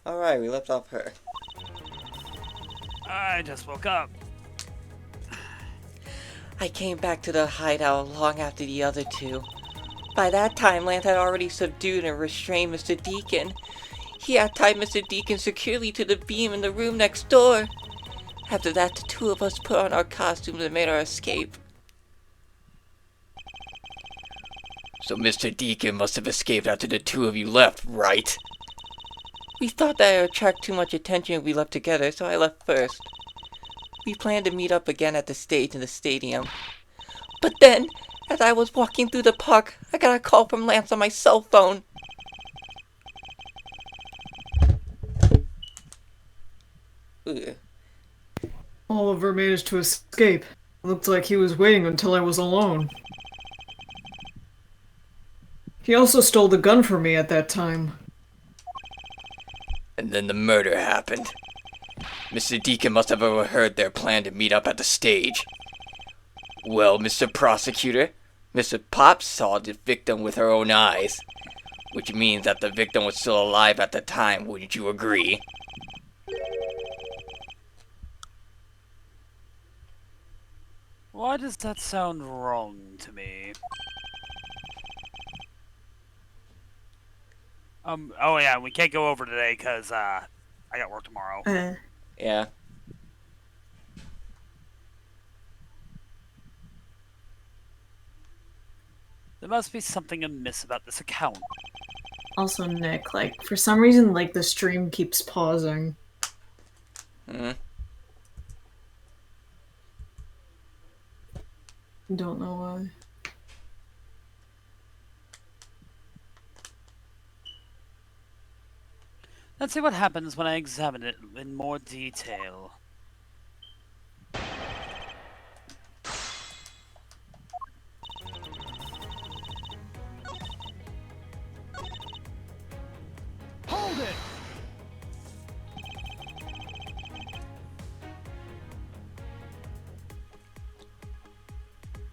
Alright, we left off her. I just woke up. I came back to the hideout long after the other two. By that time, Lance had already subdued and restrained Mr. Deacon. He had tied Mr. Deacon securely to the beam in the room next door. After that, the two of us put on our costumes and made our escape. So Mr. Deacon must have escaped after the two of you left, right? We thought that it would attract too much attention if we left together, so I left first. We planned to meet up again at the stage in the stadium. But then, as I was walking through the park, I got a call from Lance on my cell phone. Ugh. Oliver managed to escape. Looked like he was waiting until I was alone. He also stole the gun from me at that time. And then the murder happened. Mr. Deacon must have overheard their plan to meet up at the stage. Well, Mr. Prosecutor, Mr. Pop saw the victim with her own eyes. Which means that the victim was still alive at the time, wouldn't you agree? Why does that sound wrong to me? Oh yeah, we can't go over today because, I got work tomorrow. Yeah. There must be something amiss about this account. Also, Nick, for some reason, the stream keeps pausing. Hmm. Don't know why. Let's see what happens when I examine it in more detail. Hold it!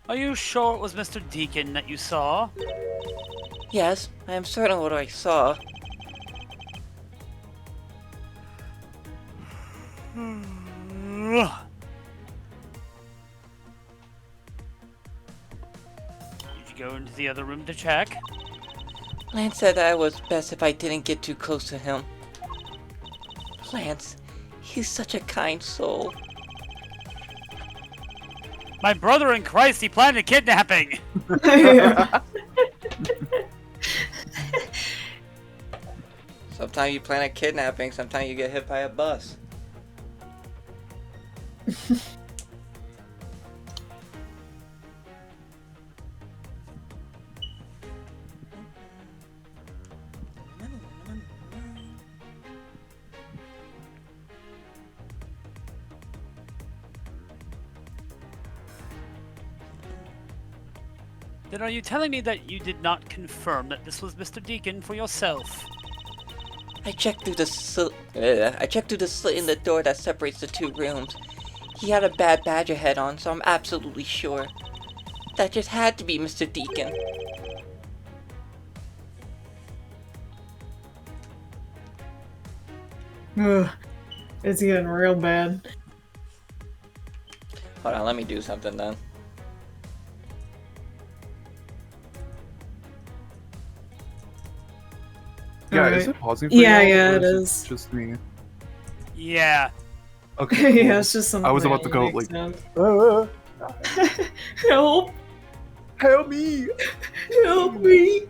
Are you sure it was Mr. Deacon that you saw? Yes, I am certain what I saw. Did you go into the other room to check? Lance said that it was best if I didn't get too close to him. Lance, he's such a kind soul. My brother in Christ, he planned a kidnapping! Sometimes you plan a kidnapping, sometimes you get hit by a bus. Then are you telling me that you did not confirm that this was Mr. Deacon for yourself? I checked through the slit in the door that separates the two rooms. He had a bad badger head on, so I'm absolutely sure. That just had to be Mr. Deacon. Ugh, it's getting real bad. Hold on, let me do something then. Yeah, Alright. is it pausing for Yeah, y'all, yeah, or it is is. Just me. Yeah. Okay. Cool. Yeah, it's just something. I was that about to go makes like, sense. "Ah, Help! help me! Help me!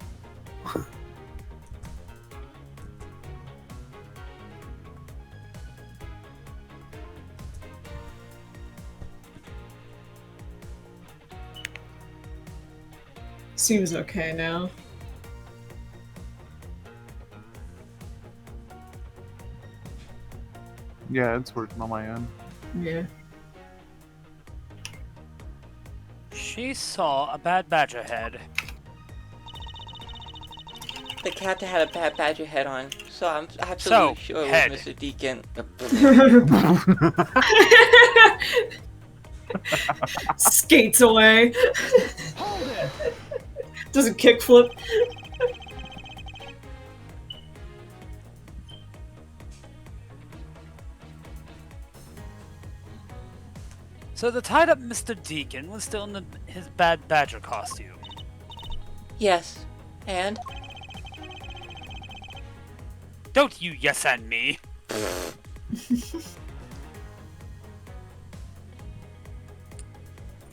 Seems okay now. Yeah, it's working on my end. Yeah. She saw a bad badger head. The captain had a bad badger head on, so I'm absolutely sure it head. was Mr. Deacon. Skates away. Hold it! Does a kickflip. So the tied up Mr. Deacon was still in his bad badger costume. Yes. And? Don't you yes and me.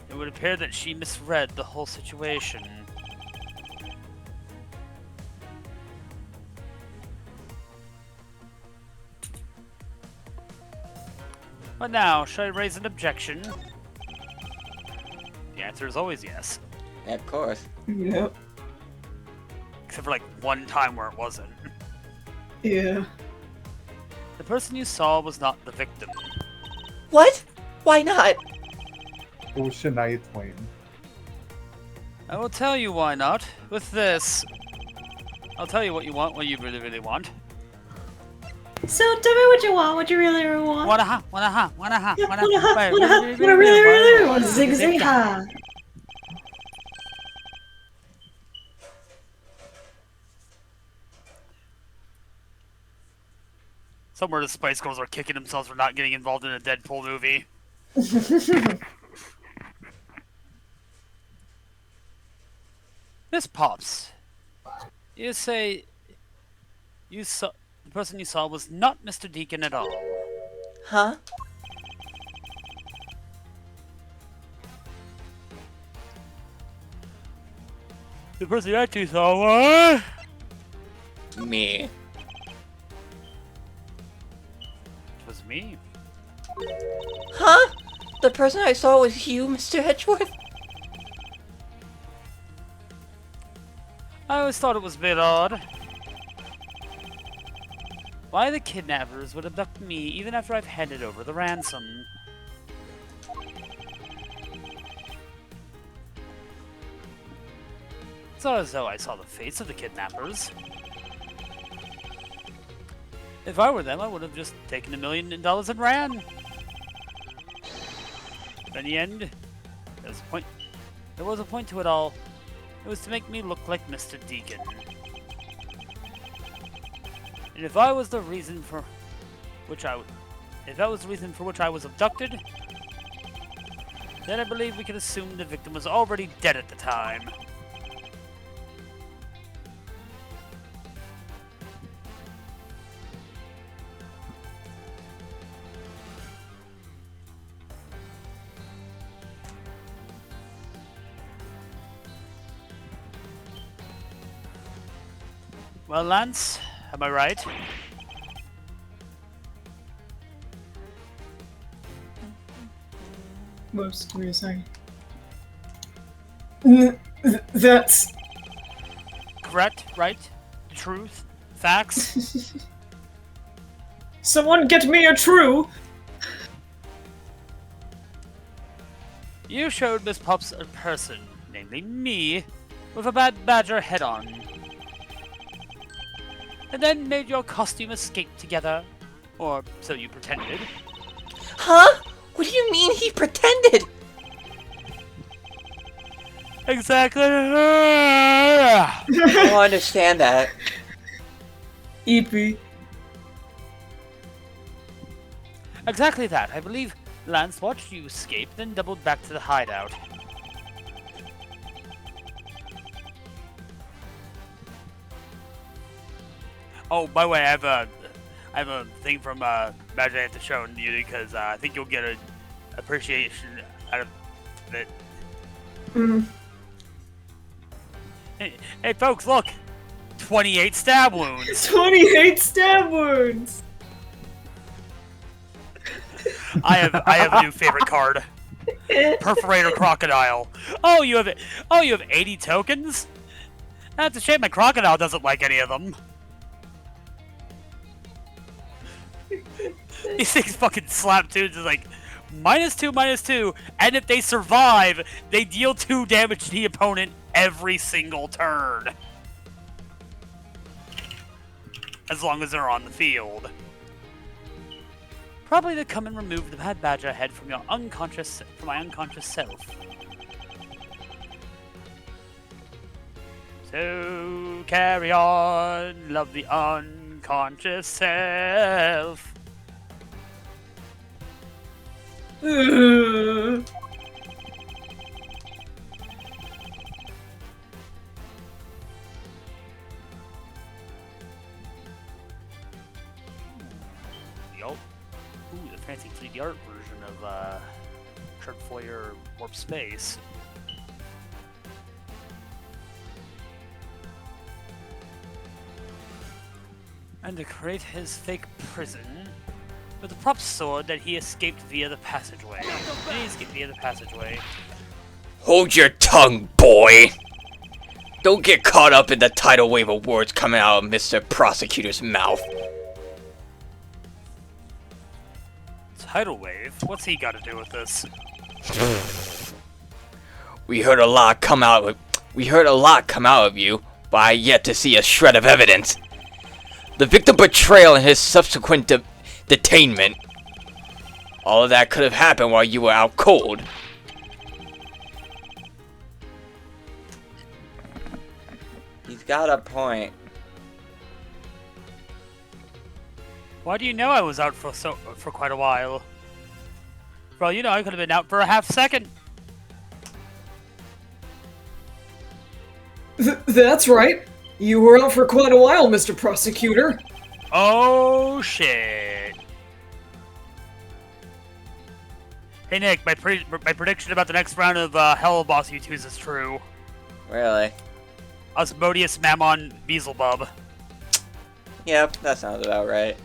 It would appear that she misread the whole situation. But now, should I raise an objection? The answer is always yes. Of course. Yep. Except for like one time where it wasn't. Yeah. The person you saw was not the victim. What? Why not? It was Shania Twain. I will tell you why not. With this. I'll tell you what you want, what you really, really want. So tell me what you want, what you really, really want. Wanna ha, wanna ha, wanna ha, Yeah, wanna wanna ha, ha, wanna ha, wanna really, really want. Zig zig ha. Somewhere the Spice Girls are kicking themselves for not getting involved in a Deadpool movie. Miss Pops, you say you saw the person you saw was not Mr. Deacon at all. Huh? The person you actually saw was Me. it was me. Huh? The person I saw was you, Mr. Edgeworth? I always thought it was a bit odd. Why the kidnappers would abduct me even after I've handed over the ransom. It's not as though I saw the face of the kidnappers. If I were them, I would have just taken $1 million and ran. But in the end, there was a point to it all. It was to make me look like Mr. Deacon. And if that was the reason for which I was abducted, then I believe we could assume the victim was already dead at the time. Well, Lance, am I right? Whoops, give me a second. That's... Correct, right? The truth? Facts? Someone get me a true! You showed Miss Pops a person, namely me, with a bad badger head on. And then made your costume escape together. Or so you pretended. Huh? What do you mean he pretended? Exactly. I don't understand that. EP. Exactly that. I believe Lance watched you escape, then doubled back to the hideout. Oh, by the way, I have a thing from Magic to show you because I think you'll get an appreciation out of it. Mm. Hey, folks, look! 28 stab wounds! 28 stab wounds! I have a new favorite card. Perforator Crocodile. Oh, you have 80 tokens? That's a shame my crocodile doesn't like any of them. These things fucking slap tunes is like -2/-2, and if they survive, they deal 2 damage to the opponent every single turn. As long as they're on the field. Probably to come and remove the bad badger head from my unconscious self. So carry on, love the unconscious self. Ugh. your warp space. And to create his fake prison with the prop sword that he escaped via the passageway. And he escaped via the passageway. Hold your tongue, boy! Don't get caught up in the tidal wave of words coming out of Mr. Prosecutor's mouth. Tidal wave? What's he got to do with this? We heard a lot come out of you, but I yet to see a shred of evidence. The victim betrayal and his subsequent detainment. All of that could have happened while you were out cold. He's got a point. Why do you know I was out for quite a while? Well, you know, I could have been out for a half second. That's right. You were out for quite a while, Mr. Prosecutor. Oh shit! Hey Nick, my prediction about the next round of Hell Boss U2s is true. Really? Osmodius Mammon Beelzebub. Yep, that sounds about right.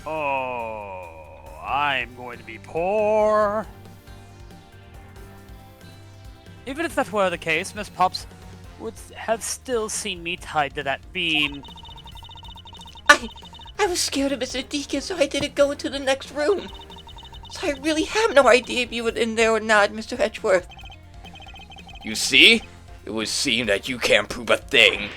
Oh, I'm going to be poor. Even if that were the case, Miss Pops would have still seen me tied to that beam. I was scared of Mr. Deacon, so I didn't go into the next room. So I really have no idea if you were in there or not, Mr. Hedgeworth. You see? It would seem that you can't prove a thing.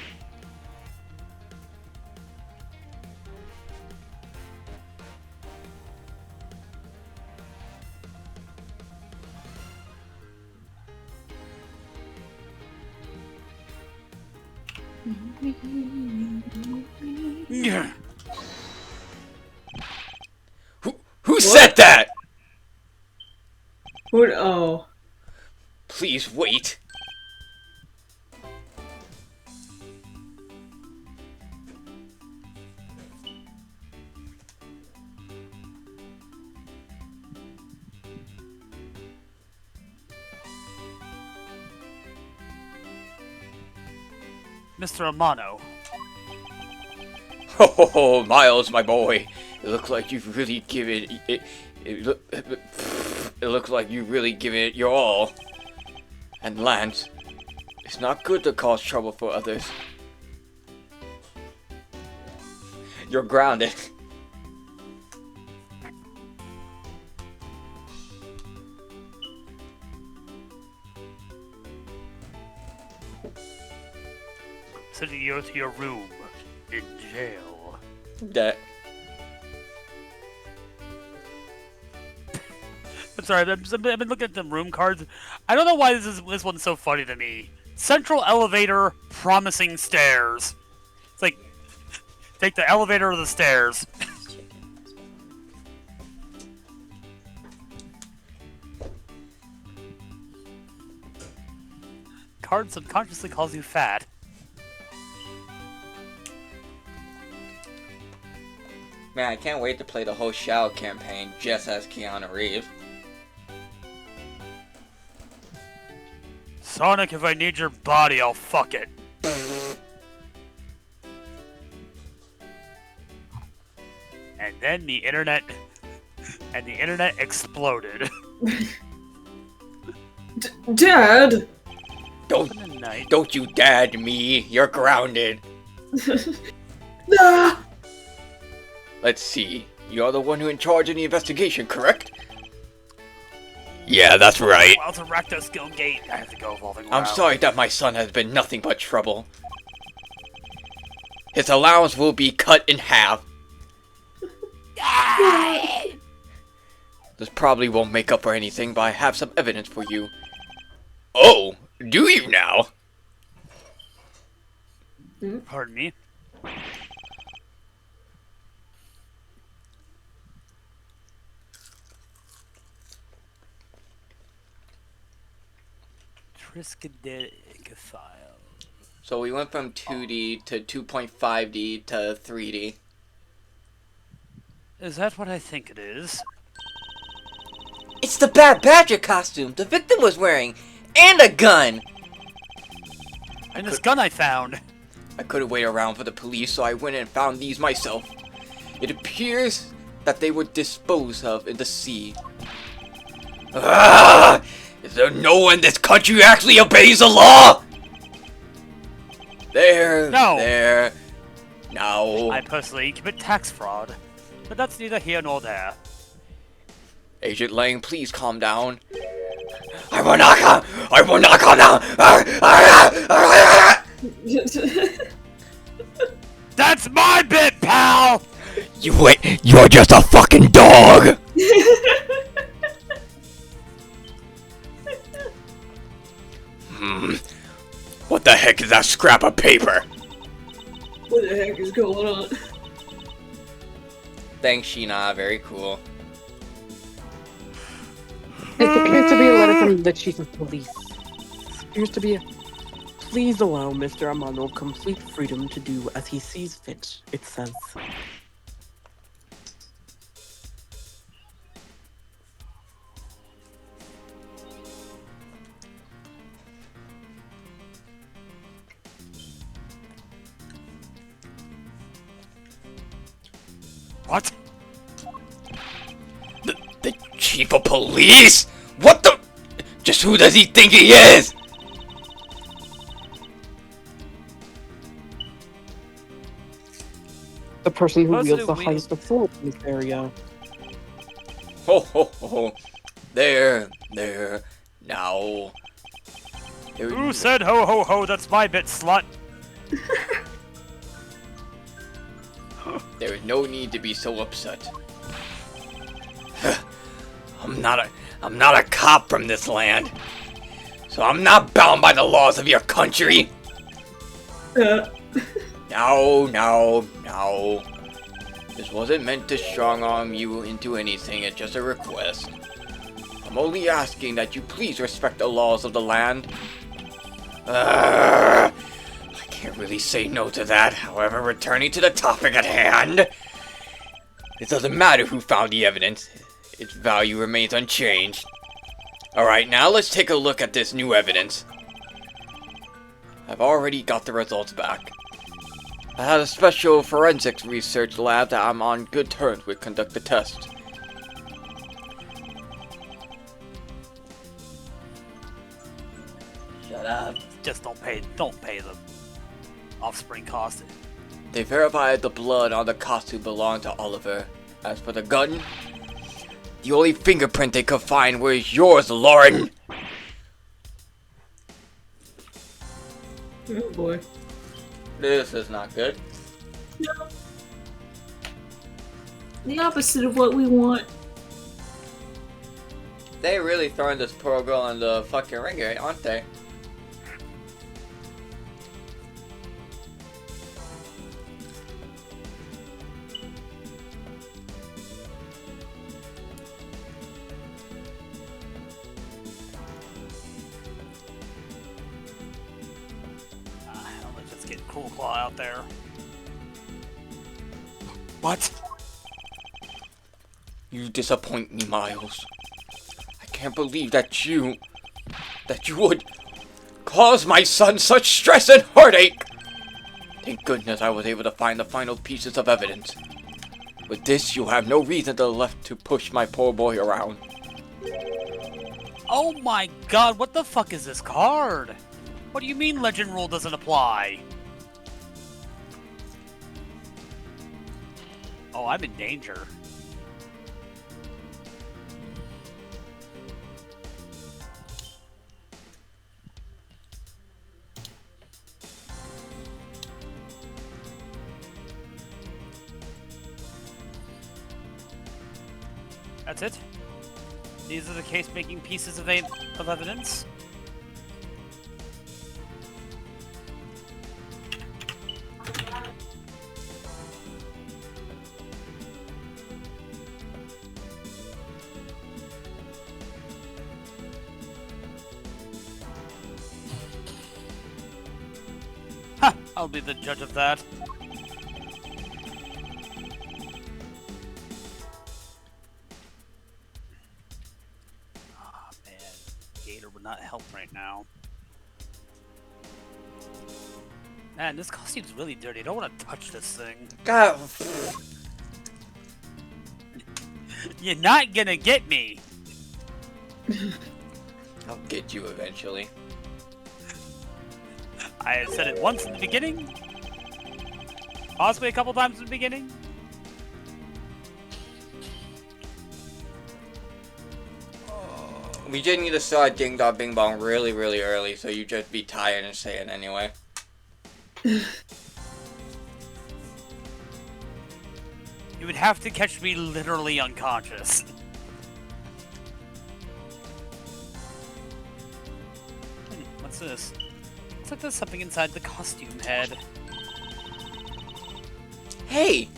Yeah. Who said that? What? Oh. Please wait. Mr. Amano. Oh, Miles, my boy. It looks like you've really given it. It looks like you've really given it your all. And Lance, it's not good to cause trouble for others. You're grounded. Sending you to your room in jail. That. I'm sorry, I've been looking at the room cards. I don't know why this one's so funny to me. Central elevator, promising stairs. It's like, take the elevator or the stairs. Card subconsciously calls you fat. Man, I can't wait to play the whole Shao campaign just as Keanu Reeves. Sonic, if I need your body, I'll fuck it. And then the internet exploded. Dad! Don't you dad me, you're grounded. Nah! Let's see, you're the one who in charge of the investigation, correct? Yeah, that's right. Well, to Rakdos Guild Gate, I have to go evolving I'm around. sorry that my son has been nothing but trouble. His allowance will be cut in half. This probably won't make up for anything, but I have some evidence for you. Oh, do you now? Pardon me? Triskaidekaphile. So we went from 2D to 2.5D to 3D. Is that what I think it is? It's the Bad Badger costume the victim was wearing, and a gun! And this gun I found. I couldn't wait around for the police, so I went and found these myself. It appears that they were disposed of in the sea. Ah! Is there no one in this country who actually obeys the law? There, No. there, no. I personally commit tax fraud, but that's neither here nor there. Agent Lang, please calm down. I will not calm down! That's my bit, pal! You're just a fucking dog! What the heck is that scrap of paper? What the heck is going on? Thanks, Sheena, very cool. It appears to be a letter from the chief of police. Appears to be a... Please allow Mr. Amano complete freedom to do as he sees fit, it says. What? The chief of police? What the? Just who does he think he is? The person who Person wields who the wields- highest authority in this area. Ho ho ho. There, now. Who said ho ho ho? That's my bit, slut. There is no need to be so upset. I'm not a cop from this land. So I'm not bound by the laws of your country. No. This wasn't meant to strong arm you into anything, it's just a request. I'm only asking that you please respect the laws of the land. I can't really say no to that. However, returning to the topic at hand. It doesn't matter who found the evidence. Its value remains unchanged. Alright, now let's take a look at this new evidence. I've already got the results back. I had a special forensics research lab that I'm on good terms with conduct the test. Shut up. Just don't pay the offspring cost. They verified the blood on the costume belonged to Oliver. As for the gun, the only fingerprint they could find was yours, Lauren. Oh boy. This is not good. No. The opposite of what we want. They really throwing this poor girl in the fucking ringer, aren't they? Let's just get Cool Claw out there. What? You disappoint me, Miles. I can't believe that you would cause my son such stress and heartache. Thank goodness I was able to find the final pieces of evidence. With this, you'll have no reason to left to push my poor boy around. Oh my god, what the fuck is this card? What do you mean legend rule doesn't apply? Oh, I'm in danger. That's it? These are the case-making pieces of evidence? Ha! I'll be the judge of that. gator would not help right now. Man, this costume's really dirty. I don't want to touch this thing. God. You're not gonna get me. I'll get you eventually. I said it once in the beginning. Possibly a couple times in the beginning. We did need to start Ding Dong Bing Bong really, really early, so you just be tired and say it anyway. You would have to catch me literally unconscious. What's this? Looks like there's something inside the costume head. Hey!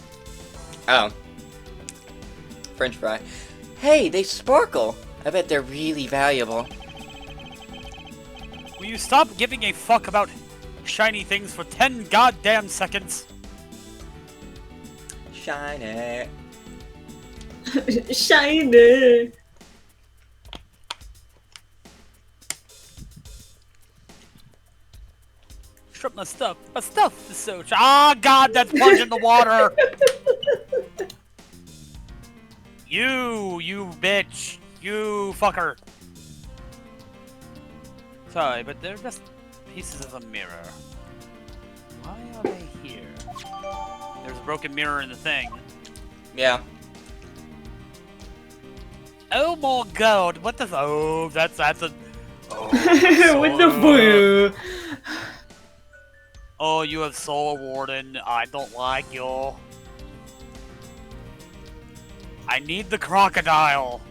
Oh. French fry. Hey, they sparkle! I bet they're really valuable. Will you stop giving a fuck about shiny things for 10 goddamn seconds? Shiny. Shiny. Strip my stuff. My stuff is so ah, God, that's plunged in the water. You bitch. You fucker. Sorry, but they're just pieces of a mirror. Why are they here? There's a broken mirror in the thing. Yeah. Oh my God! What the? Oh, that's a. Oh, What the boo? Oh, you have Soul Warden. I don't like you. I need the crocodile.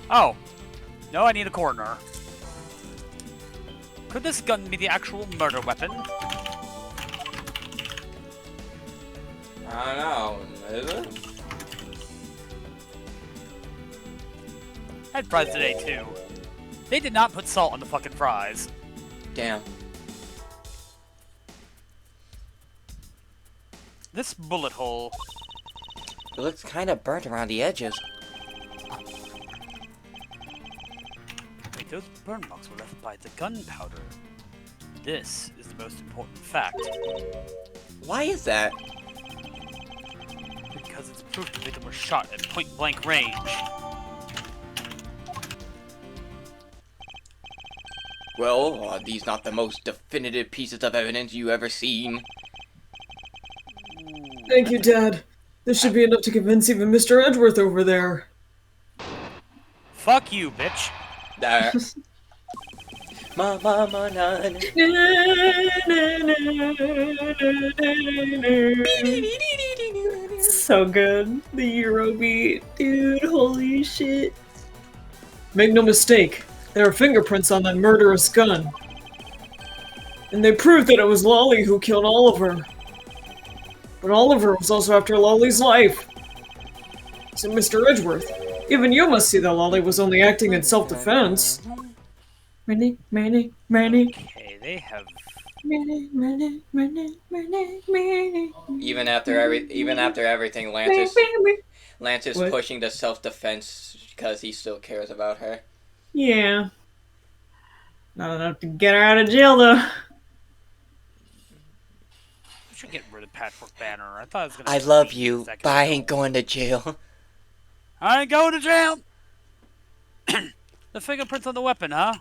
Oh. No, I need a coroner. Could this gun be the actual murder weapon? I don't know. Is it? I had fries today, too. They did not put salt on the fucking fries. Damn. This bullet hole. It looks kind of burnt around the edges. Wait, those burn marks were left by the gunpowder. This is the most important fact. Why is that? Because it's proof the victim was shot at point-blank range. Well, are these not the most definitive pieces of evidence you ever seen? Thank you, Dad. This should be enough to convince even Mr. Edgeworth over there. Fuck you, bitch. Mama, none. So good. The Eurobeat. Dude, holy shit. Make no mistake, there are fingerprints on that murderous gun. And they proved that it was Lolly who killed Oliver. But Oliver was also after Lolly's life. So, Mr. Edgeworth, even you must see that Lolly was only acting in self-defense. Okay, they have. Even after everything, Lance is What? pushing the self-defense because he still cares about her. Yeah. Not enough to get her out of jail, though. We should get rid of Patchwork Banner. I thought it was gonna. I love be you, seconds but I ago. ain't going to jail. I ain't going to jail. The fingerprints on the weapon, huh?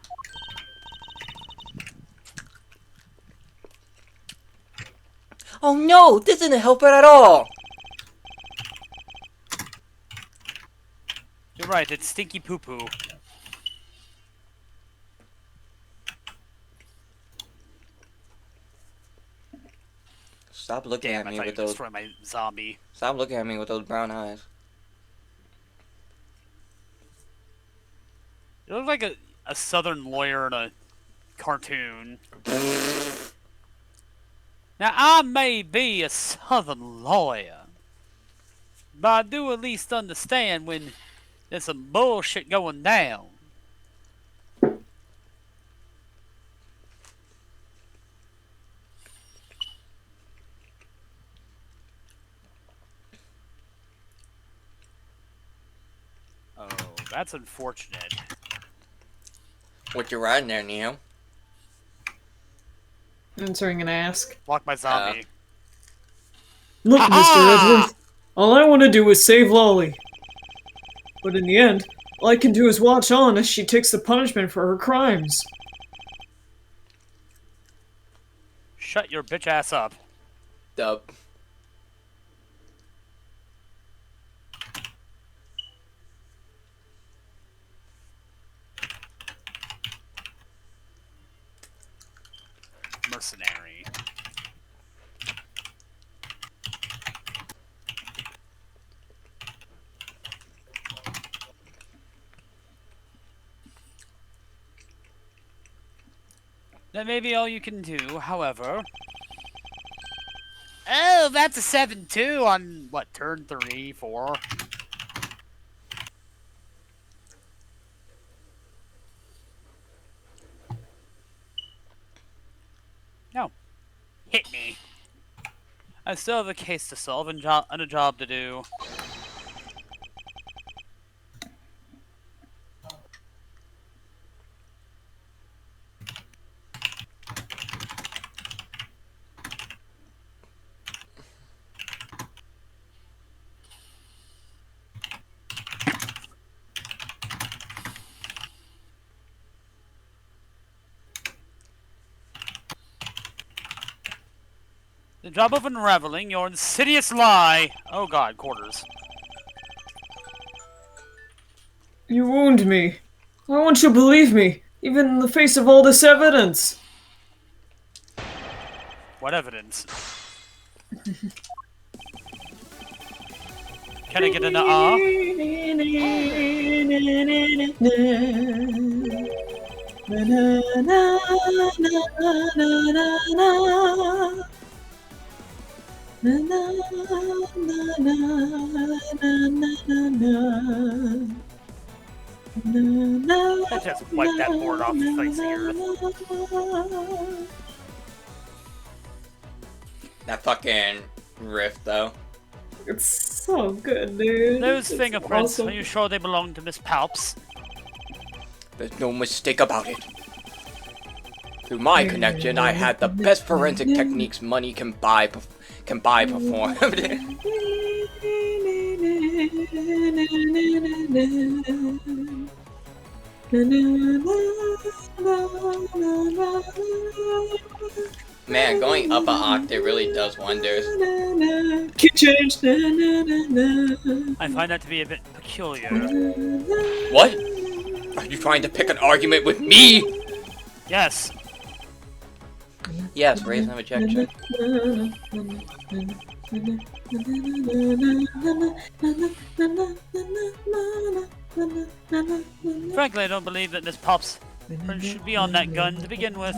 Oh no, this didn't help it at all. You're right. It's stinky poo poo. Stop looking Damn, at I me thought you with would those. destroy my zombie. Stop looking at me with those brown eyes. You look like a southern lawyer in a cartoon. Now, I may be a southern lawyer, but I do at least understand when there's some bullshit going down. that's unfortunate. What you riding there, Neo? Answering an ask. Block my zombie. Look, Mr. Ha-ha! Edgeworth, all I want to do is save Lolly. But in the end, all I can do is watch on as she takes the punishment for her crimes. Shut your bitch ass up. Dub. Mercenary. That may be all you can do, however. Oh, that's a 7-2 on, what, turn 3, 4? No. Hit me. I still have a case to solve and a job to do. The job of unraveling your insidious lie. Oh god, quarters. You wound me. Why won't you believe me, even in the face of all this evidence? What evidence? Can I get an Let's just wipe that board off the face here. That fucking riff, though. It's so good, dude. Those It's fingerprints, awesome. are you sure they belong to Miss Palps? There's no mistake about it. Through my connection, I had the best forensic techniques money can buy performed. Man, going up an octave really does wonders. I find that to be a bit peculiar. What? Are you trying to pick an argument with me? Yes. Yes, raise an objection. Frankly, I don't believe that Miss Palps should be on that gun to begin with.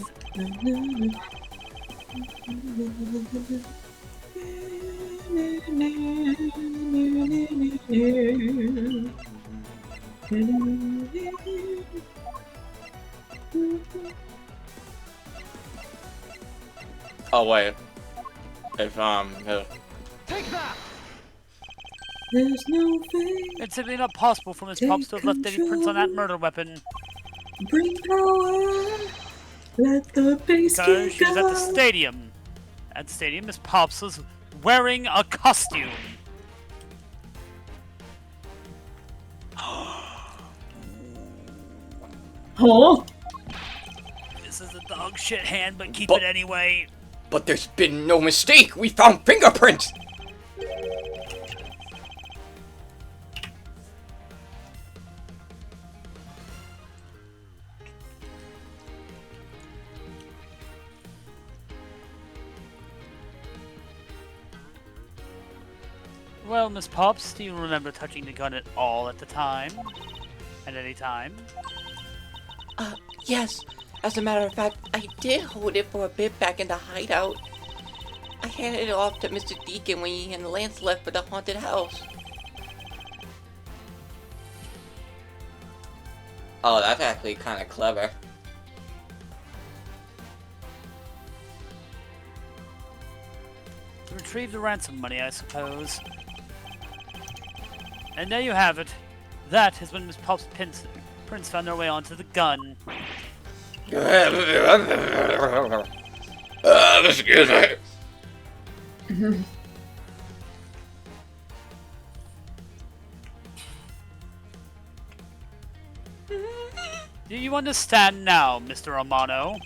Oh wait. If There's no fate, It's simply not possible for Miss Palps to have left any prints on that murder weapon. bring power, let the bass Because kick she was at the out. stadium. At the stadium, Miss Palps was wearing a costume. Huh? This is a dog shit hand, but keep But- it anyway. but there's been no mistake. We found fingerprints. Well, Miss Palps, do you remember touching the gun at all at the time? At any time? Yes. As a matter of fact, I did hold it for a bit back in the hideout. I handed it off to Mr. Deacon when he and Lance left for the haunted house. Oh, that's actually kind of clever. To retrieve the ransom money, I suppose. And there you have it. That is when Miss Pop's prints found their way onto the gun. Excuse me. Do you understand now, Mr. Amano?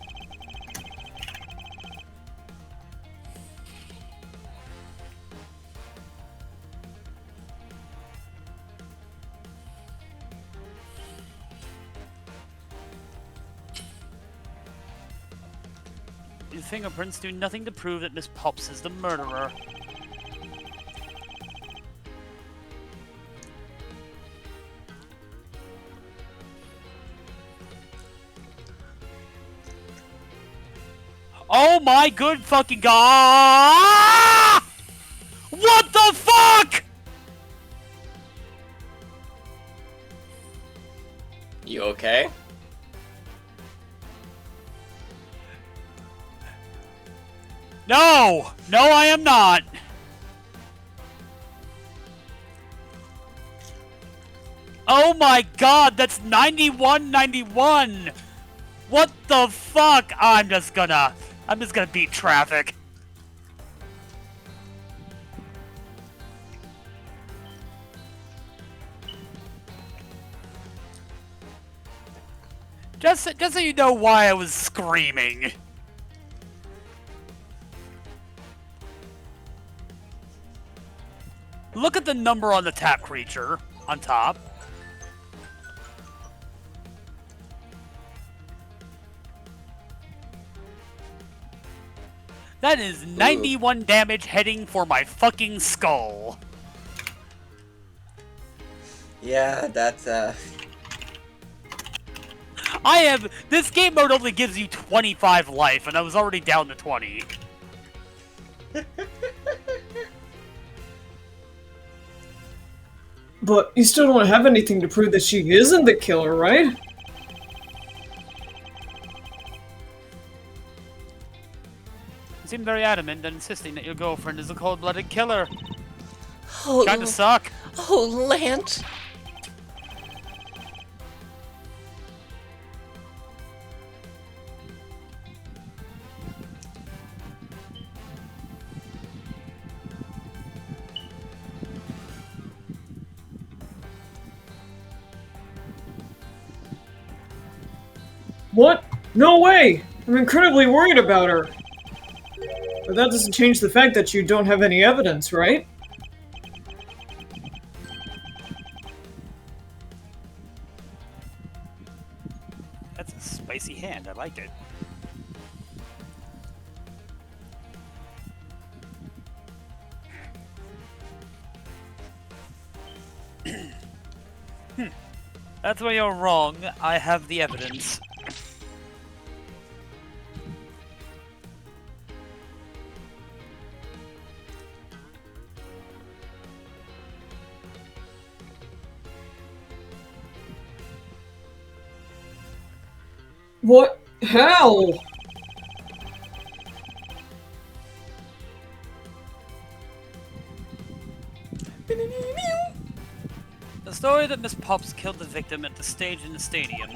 These fingerprints do nothing to prove that Miss Pops is the murderer. Oh my good fucking god! What the fuck?! You okay? No! No, I am not! Oh my god, that's 9191! What the fuck? I'm just gonna beat traffic. Just so you know why I was screaming. Look at the number on the tap creature on top. That is 91 damage heading for my fucking skull. Yeah, that's This game mode only gives you 25 life, and I was already down to 20. But you still don't have anything to prove that she isn't the killer, right? You seem very adamant and insisting that your girlfriend is a cold-blooded killer. Oh, Kinda suck. oh, Lance. What? No way! I'm incredibly worried about her. But that doesn't change the fact that you don't have any evidence, right? That's a spicy hand. I like it. That's where you're wrong. I have the evidence. What? How? The story that Miss Pops killed the victim at the stage in the stadium.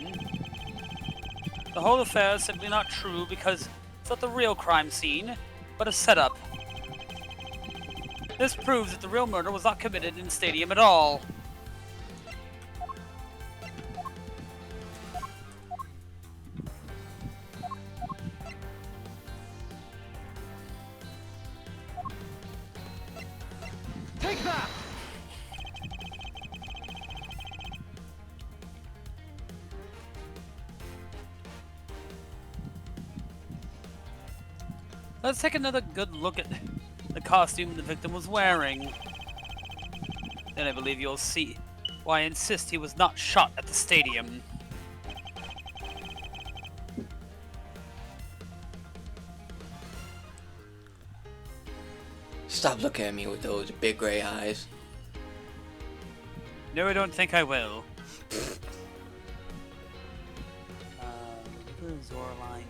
The whole affair is simply not true because it's not the real crime scene, but a setup. This proves that the real murder was not committed in the stadium at all. Take that! Let's take another good look at the costume the victim was wearing. Then I believe you'll see why I insist he was not shot at the stadium. Stop looking at me with those big gray eyes. No, I don't think I will. Zoraline.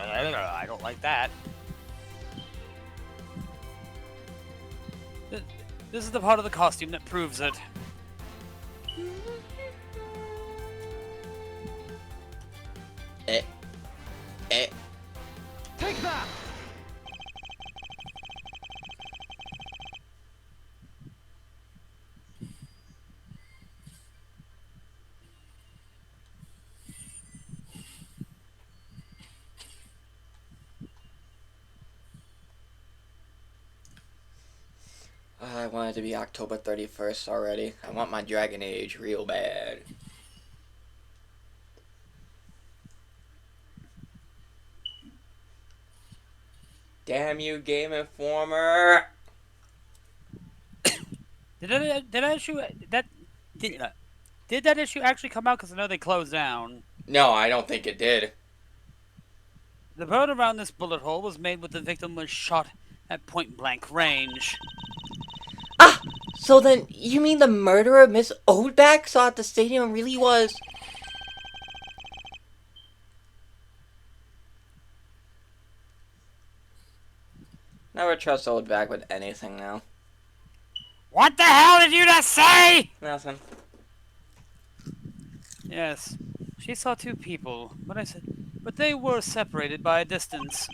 I don't like that. This is the part of the costume that proves it. Eh. Eh. Take that! I want it to be October 31st already. I want my Dragon Age real bad. Damn you, Game Informer! Did that issue did that issue actually come out? Because I know they closed down. No, I don't think it did. The bird around this bullet hole was made when the victim was shot at point-blank range. Ah! So then, you mean the murderer Miss Oldback saw at the stadium really was... Never trust Oldback with anything now. What the hell did you just say? Nothing. Yes, she saw two people, but they were separated by a distance.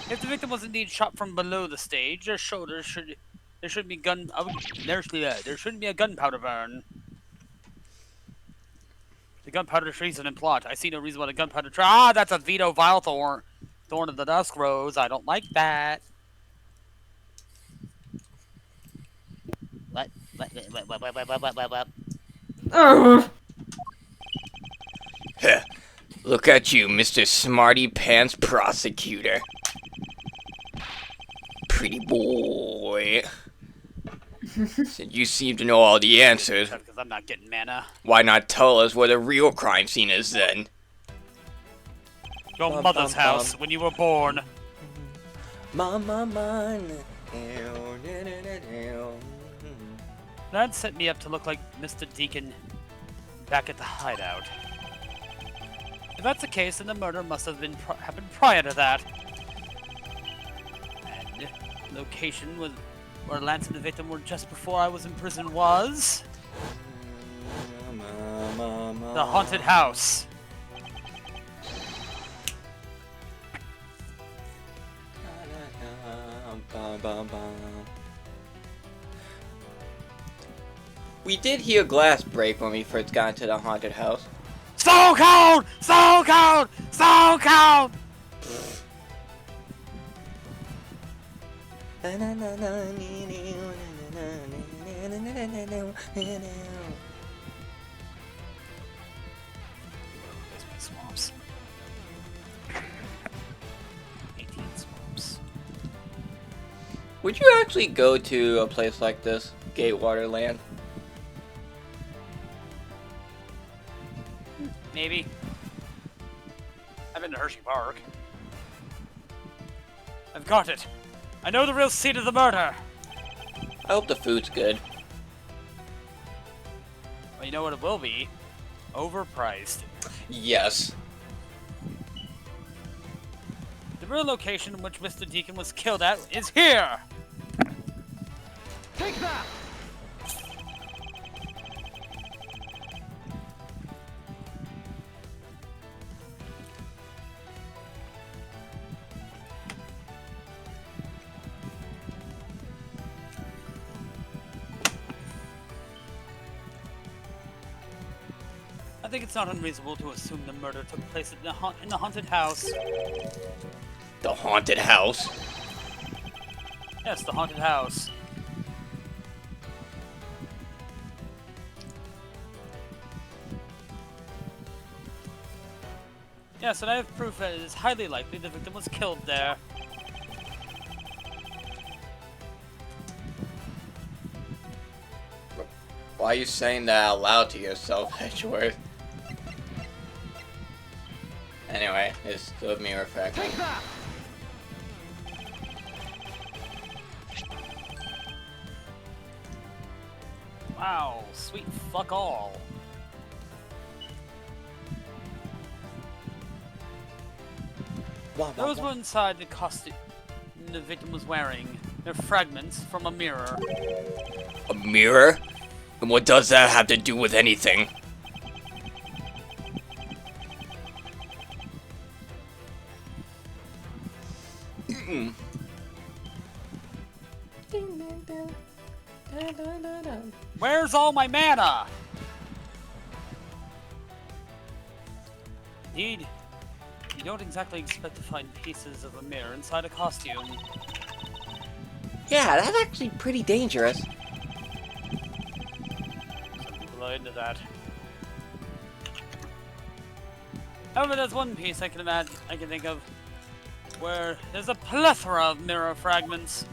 If the victim was indeed shot from below the stage, there shouldn't be there shouldn't be a gunpowder burn. The gunpowder treason and plot. I see no reason why the gunpowder that's a Vito Vilethorn. Thorn of the Dusk Rose. I don't like that. What? Ugh. Heh. Look at you, Mr. Smarty Pants Prosecutor. Pretty boy. Since you seem to know all the answers, Because I'm not getting mana. why not tell us where the real crime scene is then? Your Bum, mother's bum, house bum. when you were born. Mama. That set me up to look like Mr. Deacon back at the hideout. If that's the case, then the murder must have happened prior to that. And location was where Lance and the victim were just before I was in prison was the haunted house. We did hear glass break when we first got into the haunted house. So cold! So cold! So cold! There's my swamps. 18 swamps. Would you actually go to a place like this, Gatewater Land? Maybe. I've been to Hershey Park. I've got it. I know the real seat of the murder. I hope the food's good. Well, you know what it will be. Overpriced. Yes. The real location in which Mr. Deacon was killed at is here! Take that! I think it's not unreasonable to assume the murder took place in the haunted house. The haunted house. Yes, the haunted house. Yes, and I have proof that it is highly likely the victim was killed there. Why are you saying that out loud to yourself, Edgeworth? Anyway, it's the mirror effect. Take that! Wow, sweet fuck all. Those were inside the costume the victim was wearing. They're fragments from a mirror. A mirror? And what does that have to do with anything? Where's all my mana? Indeed, you don't exactly expect to find pieces of a mirror inside a costume. Yeah, that's actually pretty dangerous. Some people are into that. However, there's one piece I can think of where there's a plethora of mirror fragments.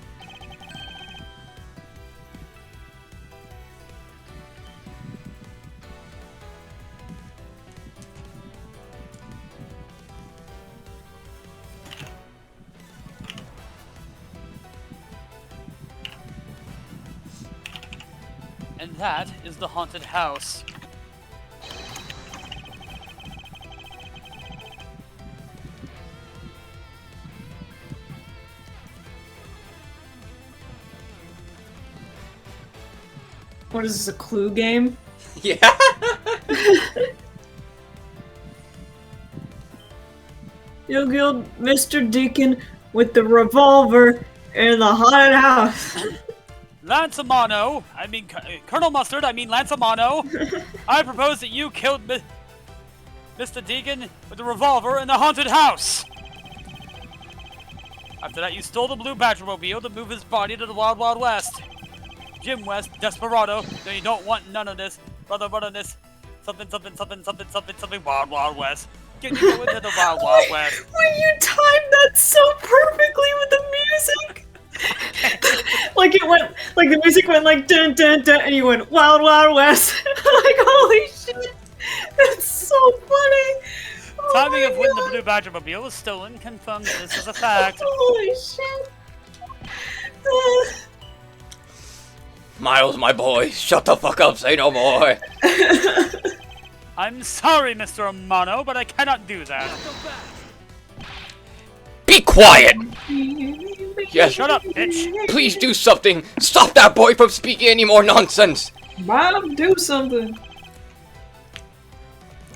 And that is the haunted house. What is this, a clue game? Yeah. You killed Mr. Deacon with the revolver in the haunted house. Lansamano, Colonel Mustard, Lansamano, I propose that you killed Mr. Deacon with a revolver in the haunted house. After that, you stole the blue Badgermobile to move his body to the Wild Wild West. Jim West, desperado, no, you don't want none of this. Brother, this. Something, Wild Wild West. Get you go into the Wild Wild West. When you timed that so perfectly with the music. Like the music went like dun dun dun, and you went Wild Wild West. Like, holy shit, that's so funny. Oh Timing of when God. the blue Badgermobile was stolen confirms this as a fact. Holy shit. Miles, my boy, shut the fuck up, say no more. I'm sorry, Mr. Amano, but I cannot do that. Be quiet! Yes, Shut up, bitch. please do something. Stop that boy from speaking any more nonsense. Bob, do something.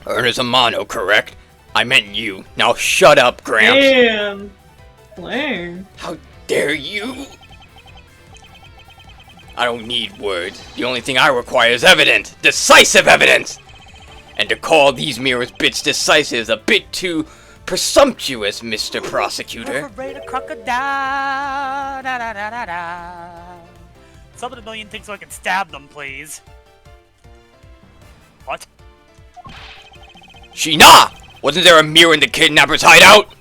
Ernest Amano, correct? I meant you. Now shut up, Gramps. Damn. Playing. How dare you? I don't need words. The only thing I require is evidence. Decisive evidence! And to call these mirrors bits decisive is a bit too presumptuous, Mr. Prosecutor. Afraid of crocodile. Da, da, da, da, da. Summon a million things so I can stab them, please. What? Sheena! Wasn't there a mirror in the kidnapper's hideout?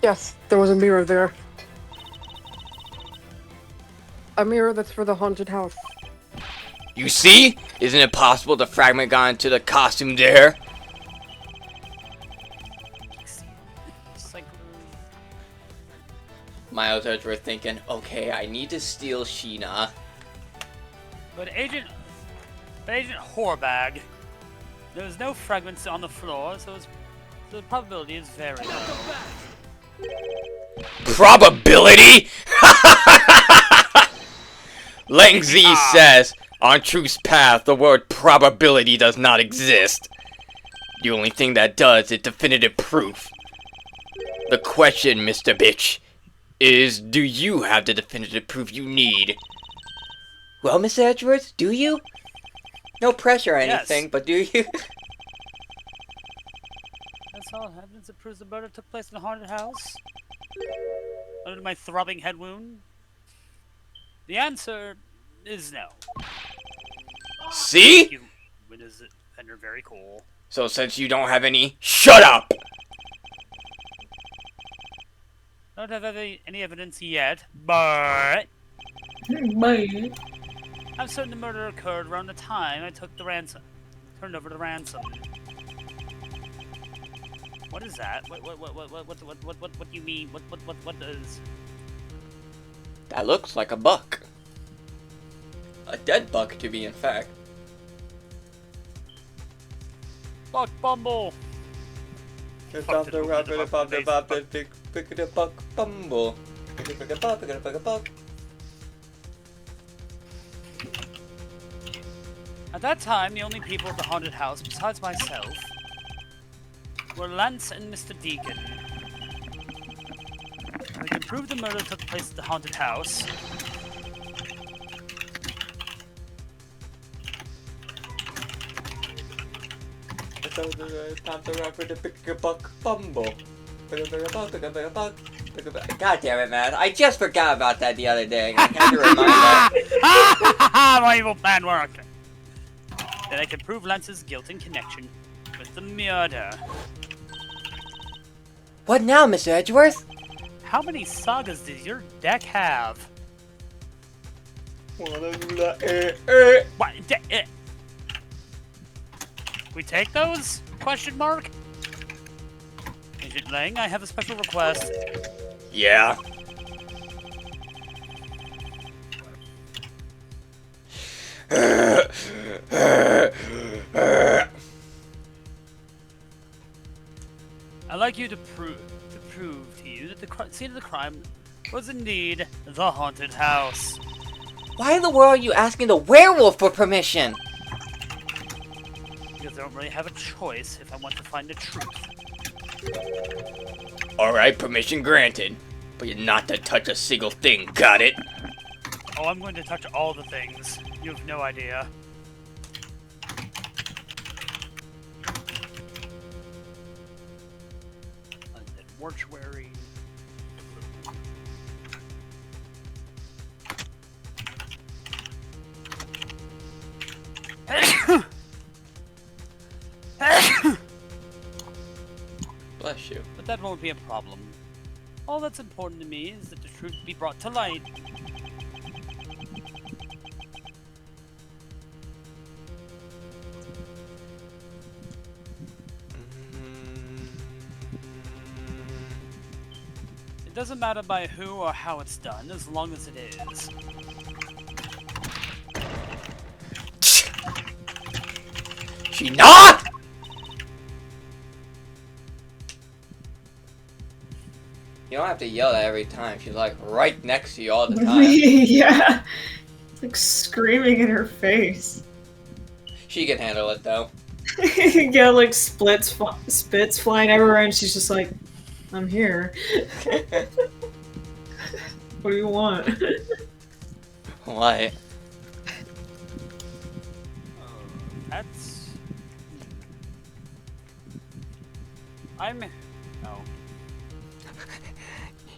Yes, there was a mirror there. A mirror that's for the haunted house. You see? Isn't it possible the fragment got into the costume there? It's like, Miles Edgeworth thinking, okay, I need to steal Sheena. but Agent Horbag, there was no fragments on the floor, so the probability is very low. Probability? Lang Z says, on truth's path, the word probability does not exist. The only thing that does is definitive proof. The question, Mr. Bitch, is do you have the definitive proof you need? Well, Mr. Edgeworth, do you? No pressure or Yes. anything, but do you? That's all evidence that proves the murder took place in a haunted house. Under my throbbing head wound? The answer is no. See? You witness it, and you're very cool. So since you don't have any, shut up! I don't have any evidence yet, but Bye. I'm certain the murder occurred around the time I took the ransom. Turned over the ransom. What is that? What do you mean? What does? That looks like a buck. A dead buck, to be in fact. Buck Bumble! Fuck did we do about today's- Pick it up, bumble. Pick it up. At that time, the only people at the haunted house, besides myself, were Lance and Mr. Deacon. I can prove the murder took place at the haunted house. Time to run for the pick a buck bumble. God damn it, man. I just forgot about that the other day. I had to remind that. My evil plan worked. Then I can prove Lance's guilt in connection with the murder. What now, Mr. Edgeworth? How many sagas does your deck have? What? We take those? Question mark? Agent Lang, I have a special request. Yeah. I'd like you to prove to you that the scene of the crime was indeed the haunted house. Why in the world are you asking the werewolf for permission? Because I don't really have a choice if I want to find the truth. Alright, permission granted. But you're not to touch a single thing, got it? Oh, I'm going to touch all the things. You have no idea. London mortuary. Bless you. But that won't be a problem. All that's important to me is that the truth be brought to light. It doesn't matter by who or how it's done, as long as it is. She not! You don't have to yell that every time. She's like right next to you all the time. Yeah. Like screaming in her face. She can handle it though. Yeah, like spits flying everywhere, and she's just like, I'm here. What do you want? What? That's... I'm... Oh.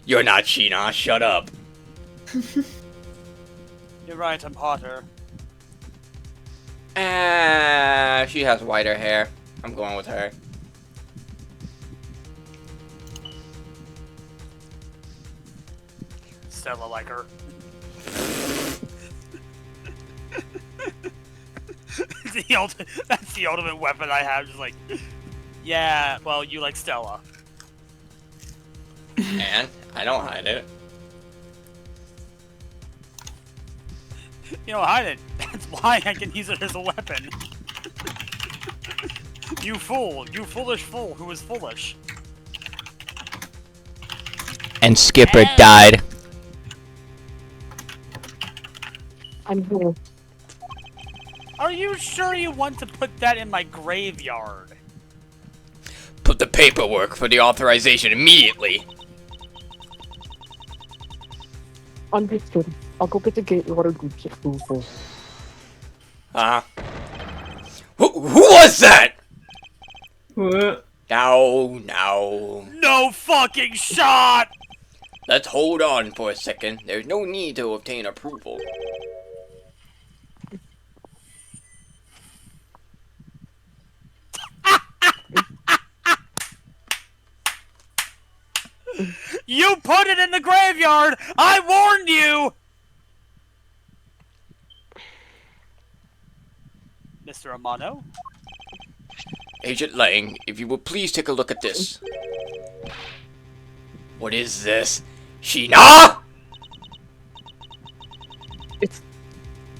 You're not Sheena, shut up. You're right, I'm hotter. She has whiter hair. I'm going with her. Stella like her. That's the ultimate weapon I have, just like... Yeah, well, you like Stella. And I don't hide it. You know, hide it. That's why I can use it as a weapon. You fool. You foolish fool who is foolish. And Skipper And- died. I'm here. Are you sure you want to put that in my graveyard? Put the paperwork for the authorization immediately. Understood. I'll go get the Gatewater Group's approval. Who was that? What? No, no. No fucking shot! Let's hold on for a second. There's no need to obtain approval. You put it in the graveyard! I warned you! Mr. Amano? Agent Lang, if you will please take a look at this. What is this? Sheena? It's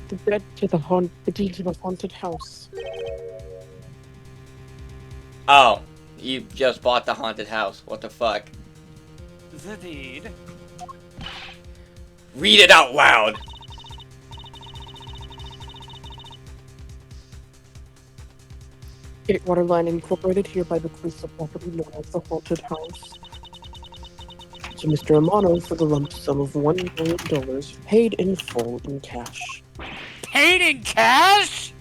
the deed to the haunted house. Oh, You just bought the haunted house. What the fuck? The deed. Read it out loud! Waterline Incorporated hereby bequeaths the property known as the Haunted House to Mr. Amano for the lump sum of $1 million, paid in full in cash. Paid in cash?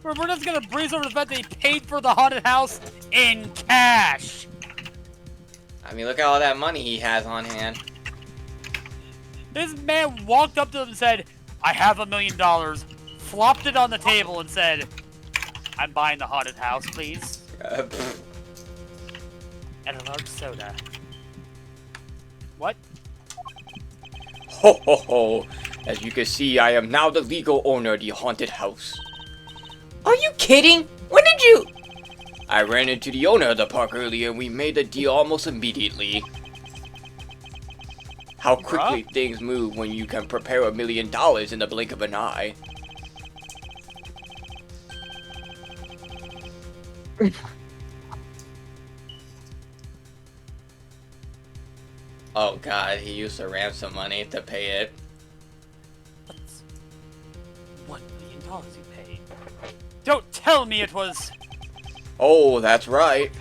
We're just gonna breeze over the fact that he paid for the haunted house in cash. I mean, look at all that money he has on hand. This man walked up to him and said, I have $1 million, flopped it on the table and said, I'm buying the haunted house, please. And a large soda. What? Ho ho ho! As you can see, I am now the legal owner of the haunted house. Are you kidding? When did you? I ran into the owner of the park earlier and we made a deal almost immediately. How quickly things move when you can prepare $1 million in the blink of an eye. Oh god, he used the ransom money to pay it. $1 million you paid? Don't tell me it was... Oh, that's right.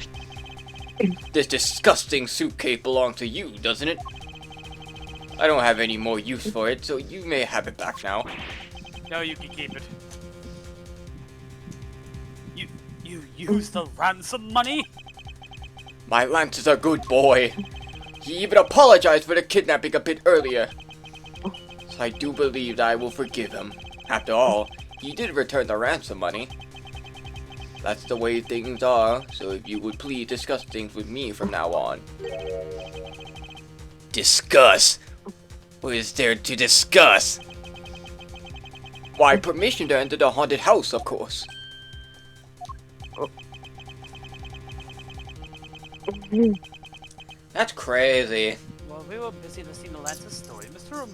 This disgusting soup cake belongs to you, doesn't it? I don't have any more use for it, so you may have it back now. No, you can keep it. You used the ransom money? My Lance is a good boy. He even apologized for the kidnapping a bit earlier. So I do believe that I will forgive him. After all, he did return the ransom money. That's the way things are, so if you would please discuss things with me from now on. Discuss? What is there to discuss? Why, permission to enter the haunted house, of course. That's crazy. While we were busy listening to Lance's story, Mr.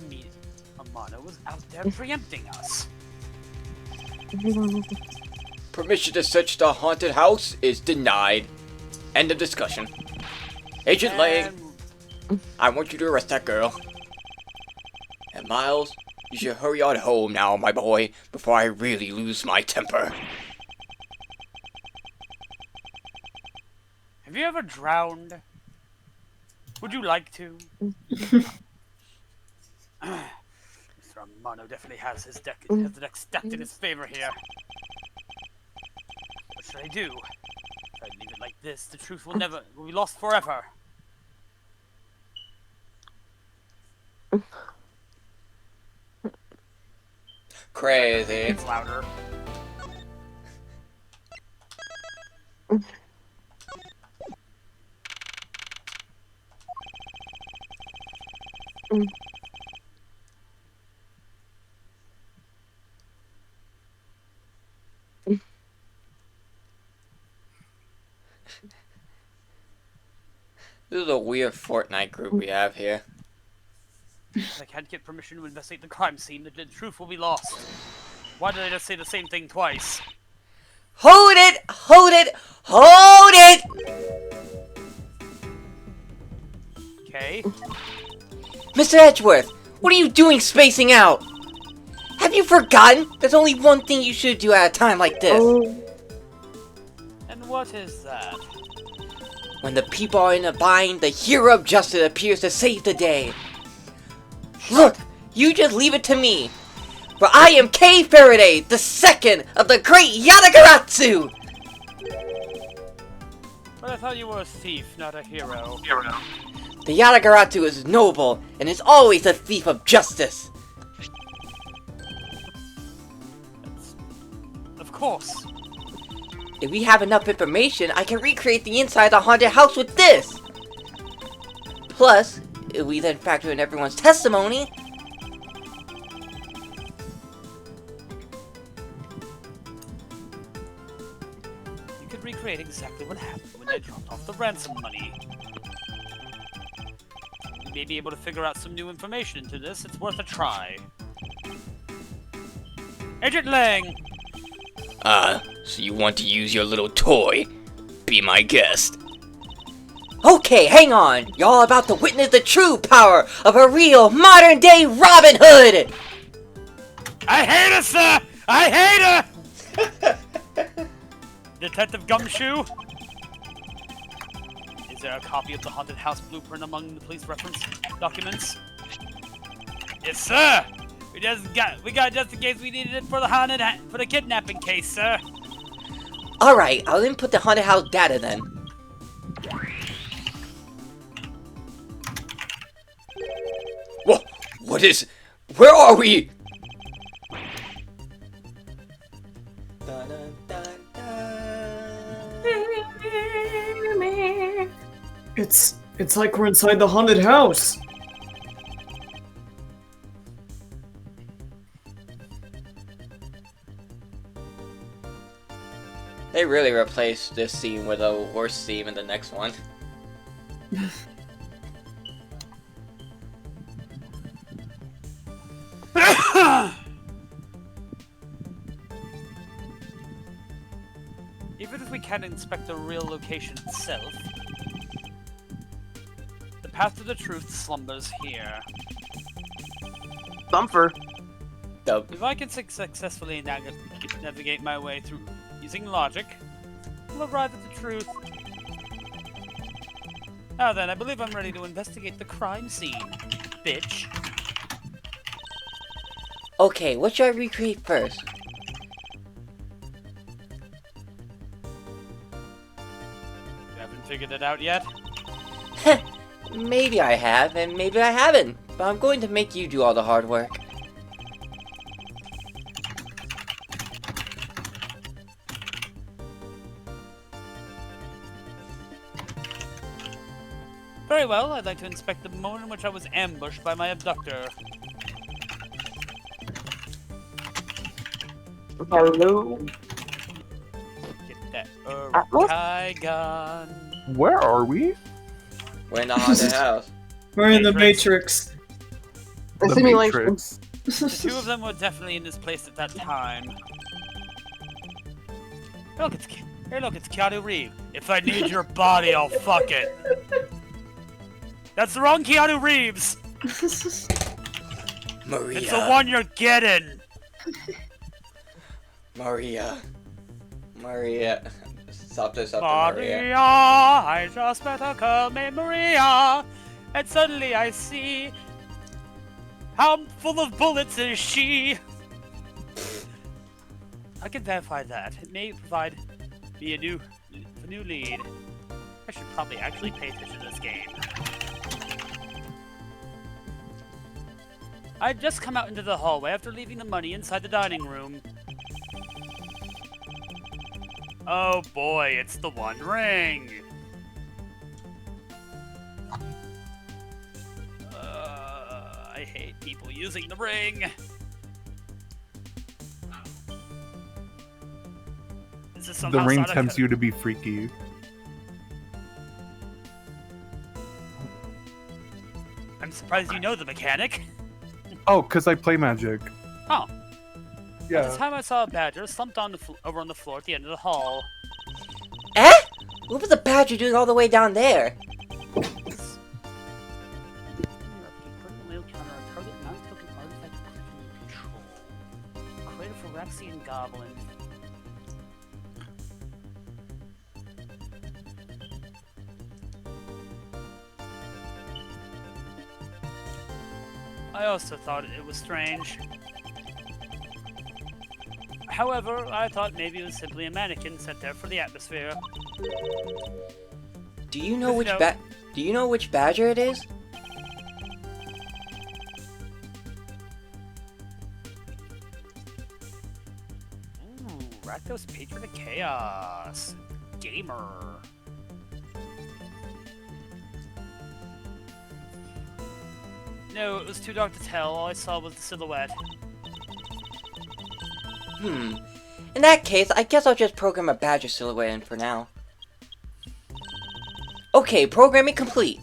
Amano was out there preempting us. Permission to search the haunted house is denied. End of discussion. Agent Lang, I want you to arrest that girl. And Miles, you should hurry on home now, my boy, before I really lose my temper. Have you ever drowned? Would you like to? Mr. Amano definitely has the deck stacked in his favor here. What should I do? If I leave it like this, the truth will be lost forever. Crazy. It's louder. This is a weird Fortnite group we have here. If I can't get permission to investigate the crime scene, the truth will be lost. Why did I just say the same thing twice? Hold it! Hold it! Hold it! Okay. Mr. Edgeworth, what are you doing spacing out? Have you forgotten? There's only one thing you should do at a time like this. And what is that? When the people are in a bind, the hero of justice appears to save the day. Look, you just leave it to me. For I am Kei Faraday, the second of the great Yatagaratsu! But I thought you were a thief, not a hero. The Yatagaratsu is noble, and is always a thief of justice. Of course. If we have enough information, I can recreate the inside of the haunted house with this! Plus, if we then factor in everyone's testimony... You could recreate exactly what happened when I dropped off the ransom money. You may be able to figure out some new information into this. It's worth a try. Agent Lang! So you want to use your little toy? Be my guest. Okay, hang on. Y'all about to witness the true power of a real modern-day Robin Hood! I hate her, sir! I hate her! Detective Gumshoe? Is there a copy of the haunted house blueprint among the police reference documents? Yes, sir! We got just in case we needed it for the kidnapping case, sir. Alright, I'll input the haunted house data then. What is... Where are we? It's like we're inside the haunted house. They really replaced this scene with a worse theme in the next one. Even if we can't inspect the real location itself, the path to the truth slumbers here. Thumper. If I can successfully navigate my way through using logic, we'll arrive at the truth. Now then, I believe I'm ready to investigate the crime scene, bitch. Okay, what should I recreate first? You haven't figured it out yet? Maybe I have, and maybe I haven't. But I'm going to make you do all the hard work. Very well, I'd like to inspect the moment in which I was ambushed by my abductor. Hello. Get that Atlas? Tygon. Where are we? We're in the haunted house. We're in the Matrix. Matrix. The The simulation. Matrix. The two of them were definitely in this place at that time. Look, it's Keanu Reeves. If I need your body, I'll fuck it. That's the wrong Keanu Reeves. Maria. It's the one you're getting. Maria. Something, Maria. Maria, I just met a girl named Maria, and suddenly I see how full of bullets is she. I can verify that. It may provide me a new lead. I should probably actually pay attention to this game. I'd just come out into the hallway after leaving the money inside the dining room. Oh boy, it's the One Ring! I hate people using the ring! This is The somehow ring sort of tempts you to be freaky. I'm surprised you know the mechanic. Oh, because I play Magic. Oh. Yeah. At the time I saw a badger slumped on over on the floor at the end of the hall. Eh? What was the badger doing all the way down there? Created for Rexian Goblin. I also thought it was strange. However, I thought maybe it was simply a mannequin set there for the atmosphere. Do you know Just which badger it is? Ooh, Rakdos Patron of Chaos. Gamer. No, it was too dark to tell. All I saw was the silhouette. In that case, I guess I'll just program a badger silhouette in for now. Okay, programming complete.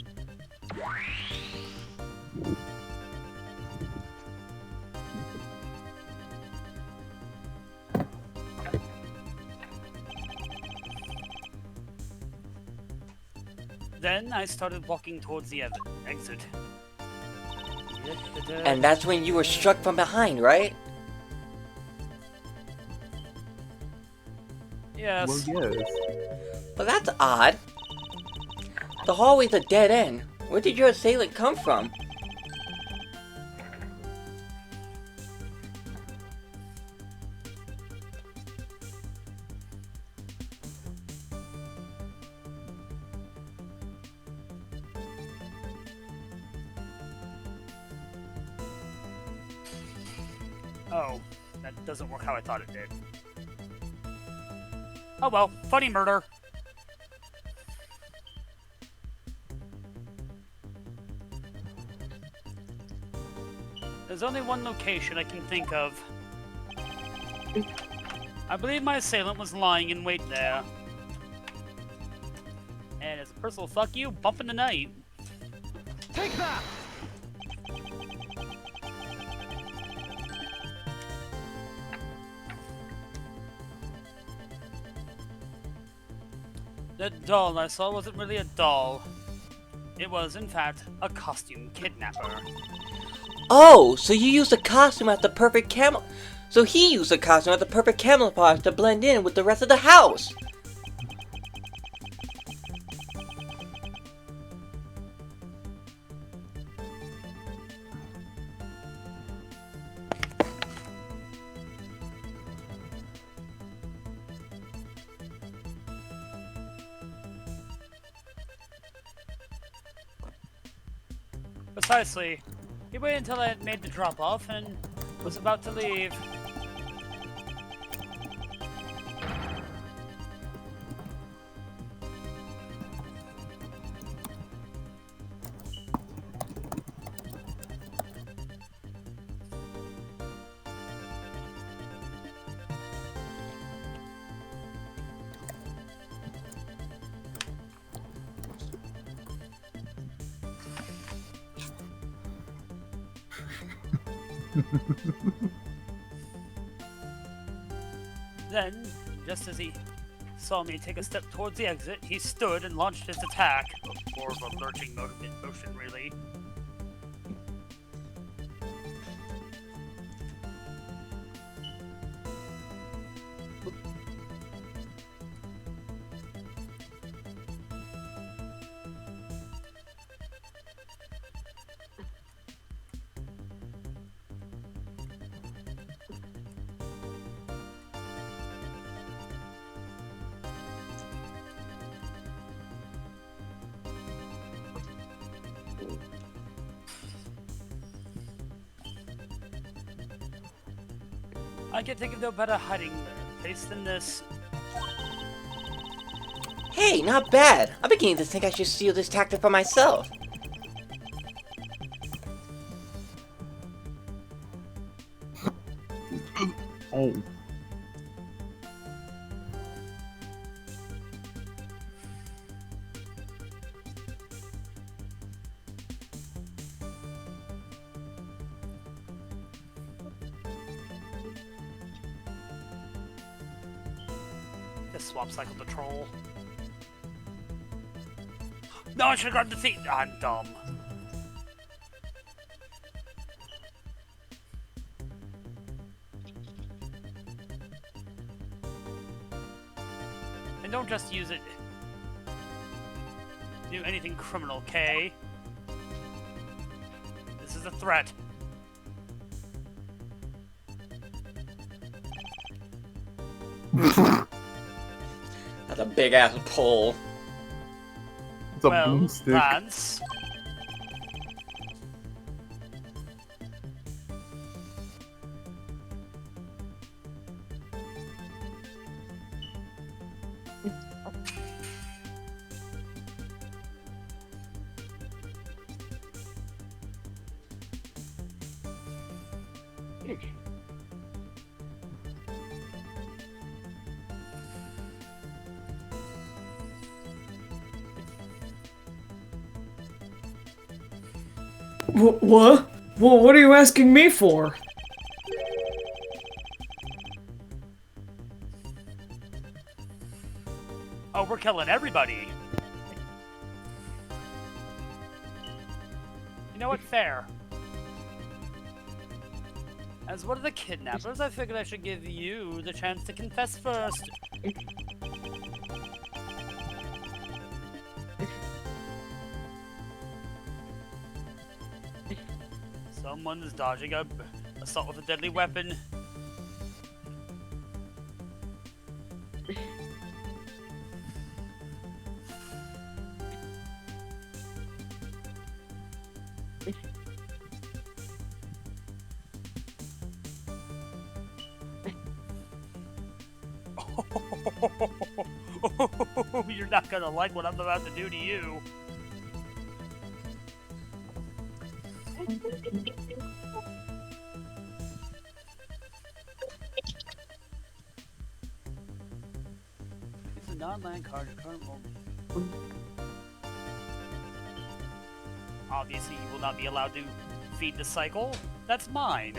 Then I started walking towards the exit. And that's when you were struck from behind, right? Yes. Well, yes. Well, that's odd. The hallway's a dead end. Where did your assailant come from? Oh, that doesn't work how I thought it did. Oh well, funny murder. There's only one location I can think of. I believe my assailant was lying in wait there. And as a personal fuck you, bump in the night. Take that! The doll I saw wasn't really a doll. It was, in fact, a costume kidnapper. Oh, so you used a costume as the perfect So he used a costume as the perfect camouflage to blend in with the rest of the house. Precisely. He waited until I had made the drop-off and was about to leave. Then, just as he saw me take a step towards the exit, he stood and launched his attack. More of a lurching motion, really. I can think of no better hiding place than this. Hey, not bad. I'm beginning to think I should steal this tactic for myself. Oh. Just swap cycle the troll. No, I should have grabbed the seat. I'm dumb. And don't just use it. Do anything criminal, okay? This is a threat. That's a big ass pole. It's a Well, boomstick. Lance. What? Well, what are you asking me for? Oh, we're killing everybody. know what? Fair. As one of the kidnappers, I figured I should give you the chance to confess first. Someone is dodging a assault with a deadly weapon. You're not gonna like what I'm about to do to you. It's a non-land card. Current role. Obviously, you will not be allowed to feed the cycle. That's mine.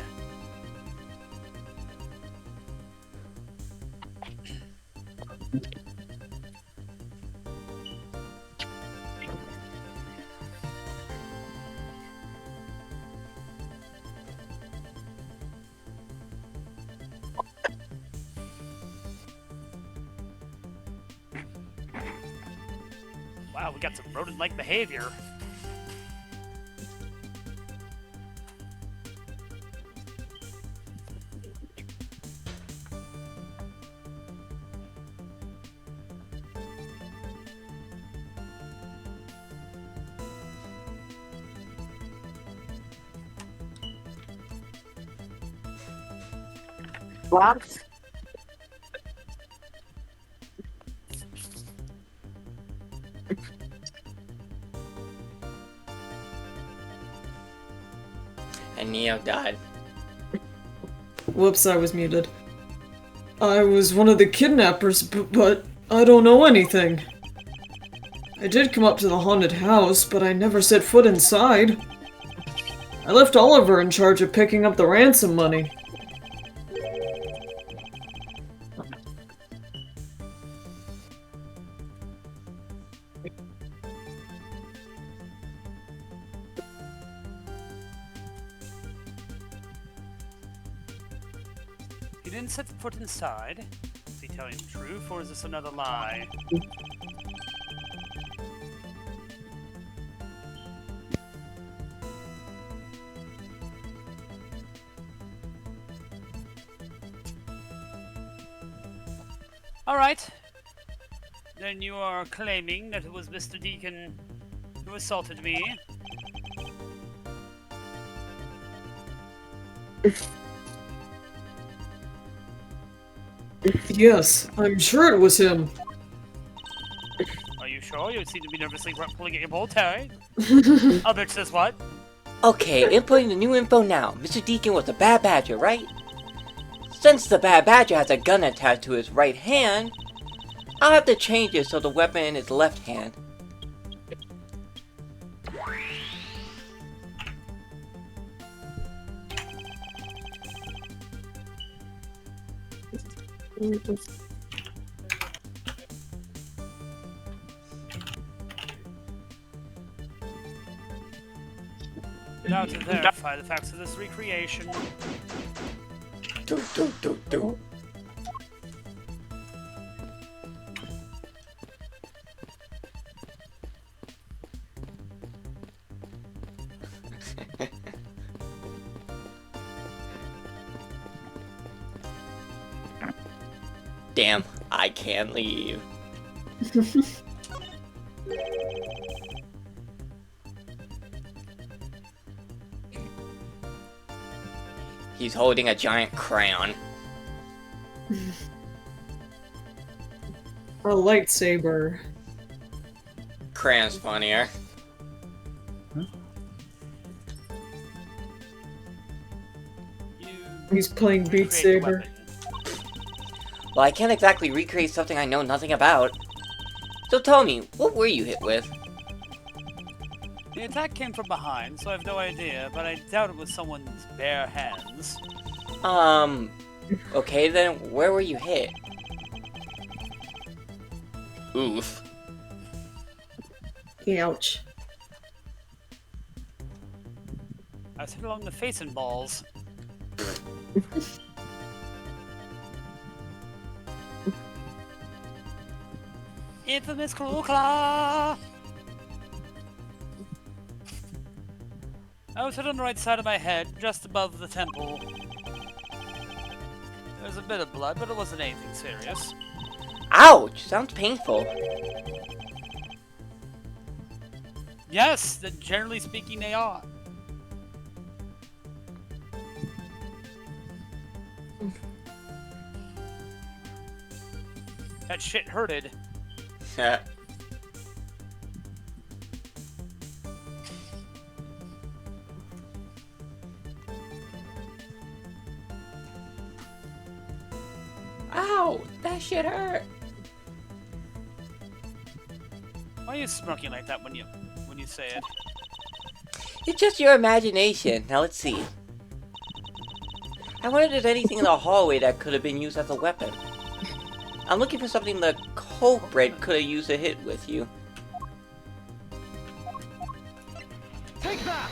Wow, we got some rodent-like behavior. What? And Neo died. Whoops, I was muted. I was one of the kidnappers, but I don't know anything. I did come up to the haunted house, but I never set foot inside. I left Oliver in charge of picking up the ransom money. You didn't set foot inside. Is he telling the truth, or is this another lie? Alright. Then you are claiming that it was Mr. Deacon who assaulted me. Yes, I'm sure it was him. Are you sure? You seem to be nervously pulling at your bow tie. Albert says what? Okay, inputting the new info now. Mr. Deacon was a bad badger, right? Since the bad badger has a gun attached to his right hand, I'll have to change it so the weapon in his left hand. Now to verify the facts of this recreation. Do. Damn, I can't leave. He's holding a giant crayon. A lightsaber. Crayon's funnier. He's playing Beat Create the Saber. weapon. Well, I can't exactly recreate something I know nothing about. So tell me, what were you hit with? The attack came from behind, so I have no idea, but I doubt it was someone's bare hands. Okay then, where were you hit? Oof. Ouch. I was hit along the face and balls. Infamous Cruel Claw! I was hit on the right side of my head, just above the temple. There was a bit of blood, but it wasn't anything serious. Ouch! Sounds painful. Yes, generally speaking, they are. That shit hurted. Ow! That shit hurt. Why are you smirking like that when you say it? It's just your imagination. Now let's see. I wonder if there's anything in the hallway that could have been used as a weapon. I'm looking for something the culprit could have used to hit with you. Take that!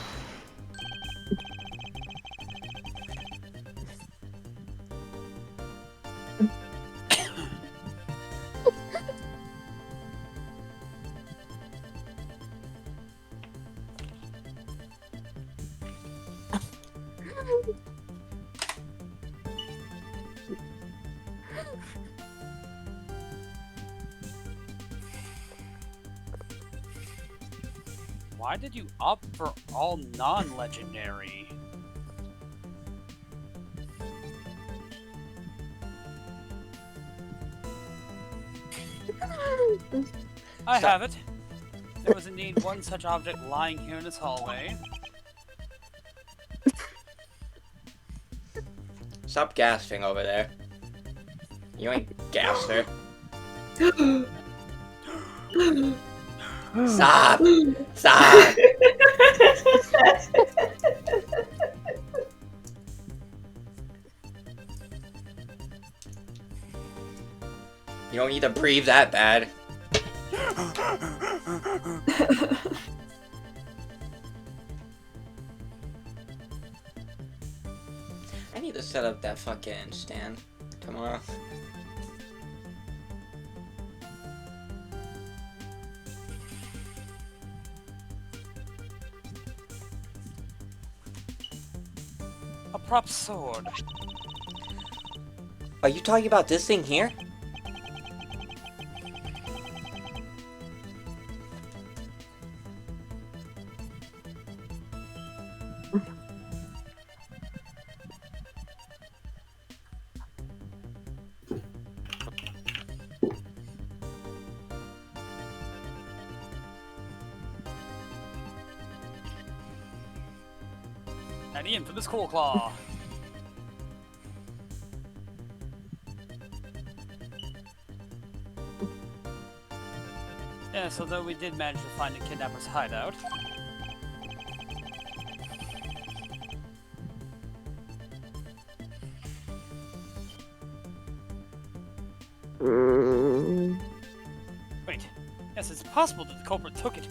Why did you opt for all non-legendary? I have it. There was indeed one such object lying here in this hallway. Stop gasping over there. You ain't gasser. Stop! Stop! You don't need to breathe that bad. I need to set up that fucking stand tomorrow. A prop sword. Are you talking about this thing here? And the infamous Claw Claw. Yes, although we did manage to find the kidnapper's hideout. Wait, yes, it's possible that the culprit took it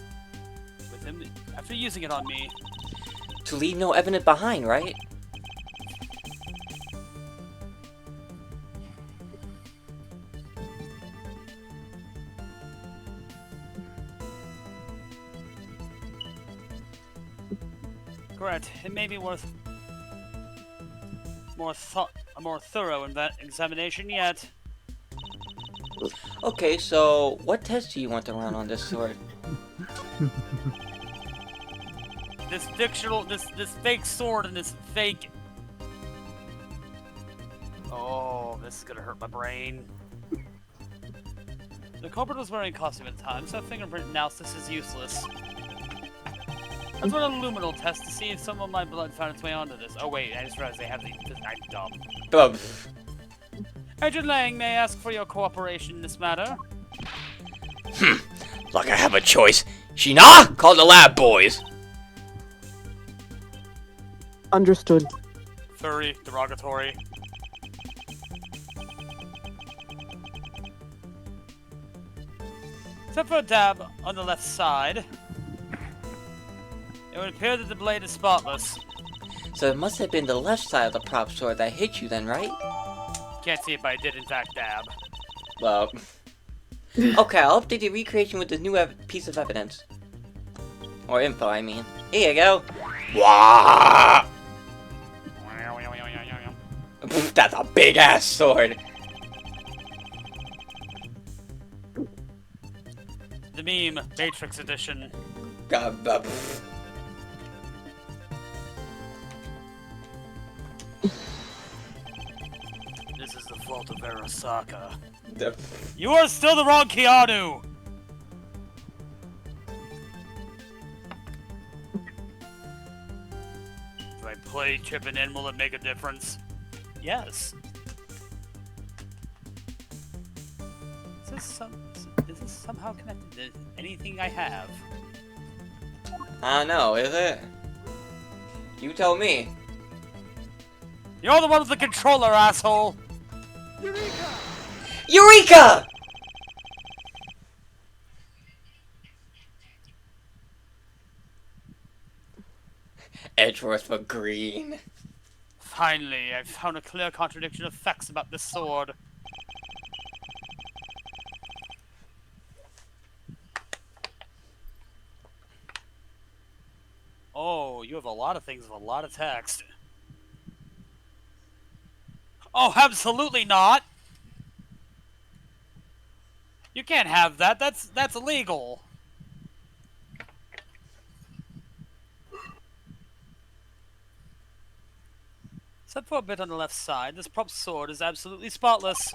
with him after using it on me. To leave no evidence behind, right? Correct. It may be worth a more thorough examination yet. Okay, so what test do you want to run on this sword? This fake sword and this fake. Oh, this is gonna hurt my brain. The culprit was wearing a costume at the time, so fingerprint analysis is useless. Let's run a luminal test to see if some of my blood found its way onto this. Oh wait, I just realized they have the. I'm dumb. Bub. Agent Lang, may I ask for your cooperation in this matter? Like I have a choice. Sheena, call the lab boys. Understood. Furry, derogatory. Except for a dab on the left side. It would appear that the blade is spotless. So it must have been the left side of the prop sword that hit you then, right? Can't see it, but I did in fact dab. Well... Okay, I'll update the recreation with this new piece of evidence. Or info, I mean. Here you go. Wah! That's a big ass sword. The meme, Matrix Edition. This is the fault of Arasaka. You are still the wrong Keanu! If I play chipping in, will it make a difference? Yes. Is this somehow connected to anything I have? I don't know, is it? You tell me. You're the one with the controller, asshole! Eureka! Edgeworth for green. Finally, I've found a clear contradiction of facts about this sword. Oh, you have a lot of things with a lot of text. Oh, absolutely not! You can't have that. That's illegal. Except for a bit on the left side, this prop sword is absolutely spotless.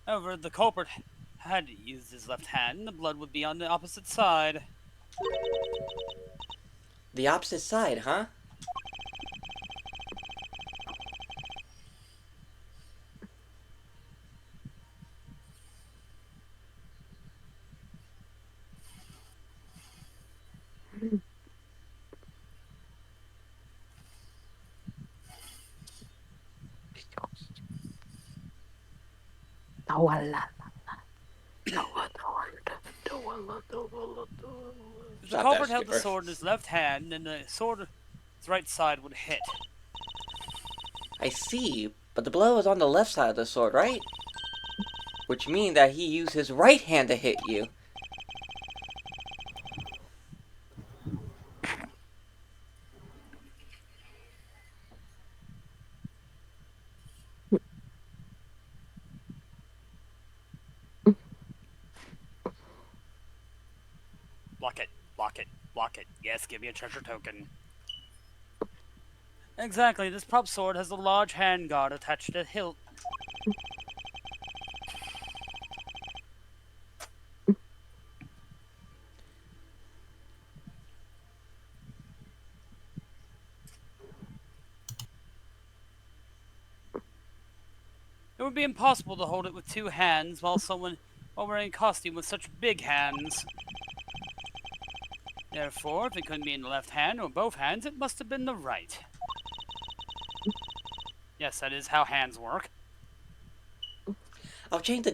However, the culprit had used his left hand, and the blood would be on the opposite side. The opposite side, huh? If the culprit held the sword in his left hand, then the sword's right side would hit. I see, but the blow was on the left side of the sword, right? Which means that he used his right hand to hit you. Block it, block it, block it. Yes, give me a treasure token. Exactly, this prop sword has a large handguard attached to the hilt. It would be impossible to hold it with two hands while wearing a costume with such big hands. Therefore, if it couldn't be in the left hand or both hands, it must have been the right. Yes, that is how hands work. I'll change the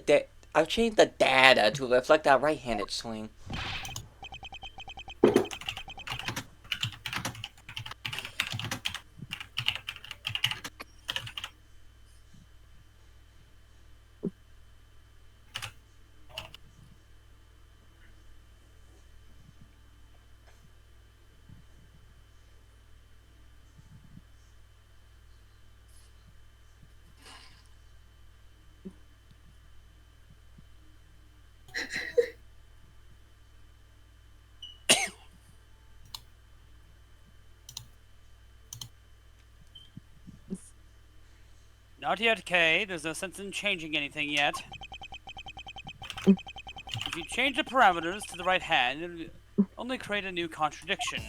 data to reflect that right-handed swing. Not yet, Kay. There's no sense in changing anything yet. If you change the parameters to the right hand, it'll only create a new contradiction.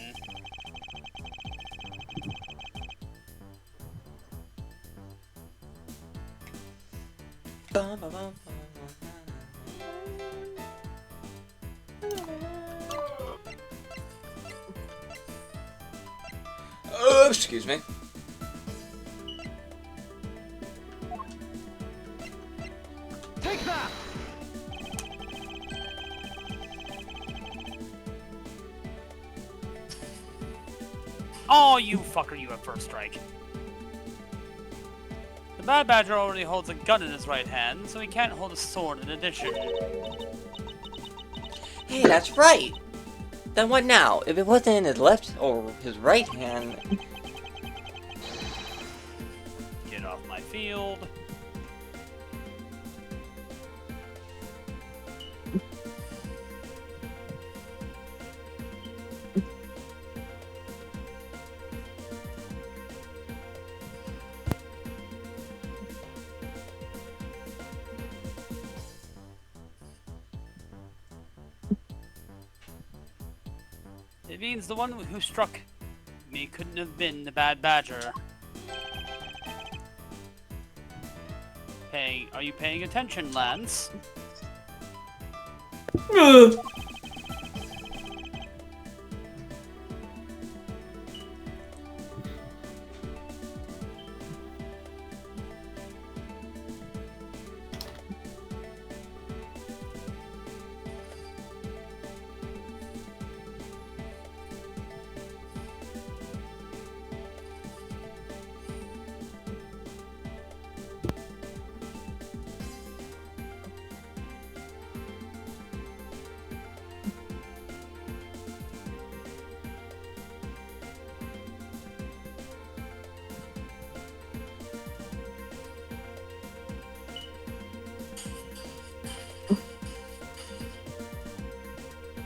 Bum, bum, bum, excuse me. Oh, you fucker, you have first strike. The Bad Badger already holds a gun in his right hand, so he can't hold a sword in addition. Hey, that's right. Then what now? If it wasn't in his left or his right hand... Get off my field. It means the one who struck me couldn't have been the Bad Badger. Hey, are you paying attention, Lance?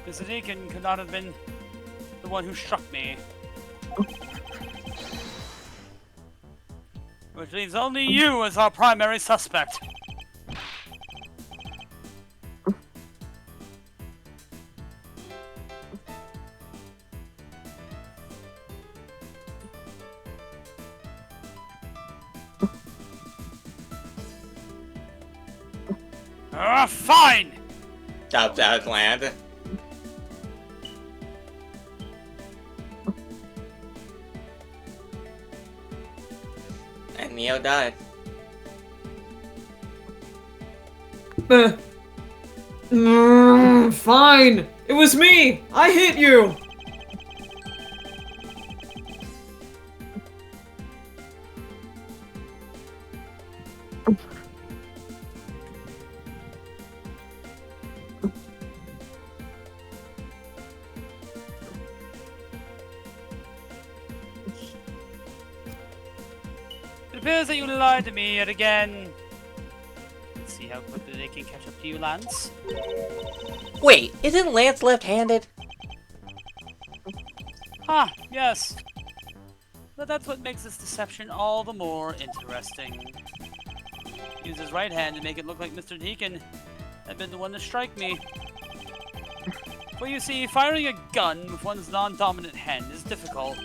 Mr. Deacon could not have been the one who struck me. Which leaves only you as our primary suspect. Fine! Top Southland. And Neo died. Fine! It was me! I hit you! It appears that you lied to me yet again. Let's see how quickly they can catch up to you, Lance. Wait, isn't Lance left-handed? Ah, yes. But that's what makes this deception all the more interesting. Use his right hand to make it look like Mr. Deacon had been the one to strike me. Well, you see, firing a gun with one's non-dominant hand is difficult.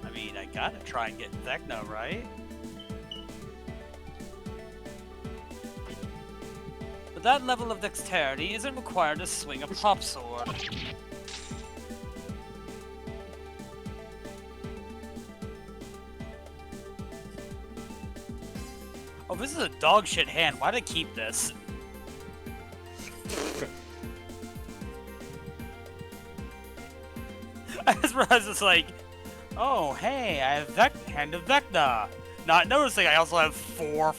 I mean, I gotta try and get Vecna, right? But that level of dexterity isn't required to swing a prop sword. Oh, this is a dog shit hand. Why'd I keep this? I just realized it's like, oh, hey, I have Hand of Vecna. Not noticing I also have four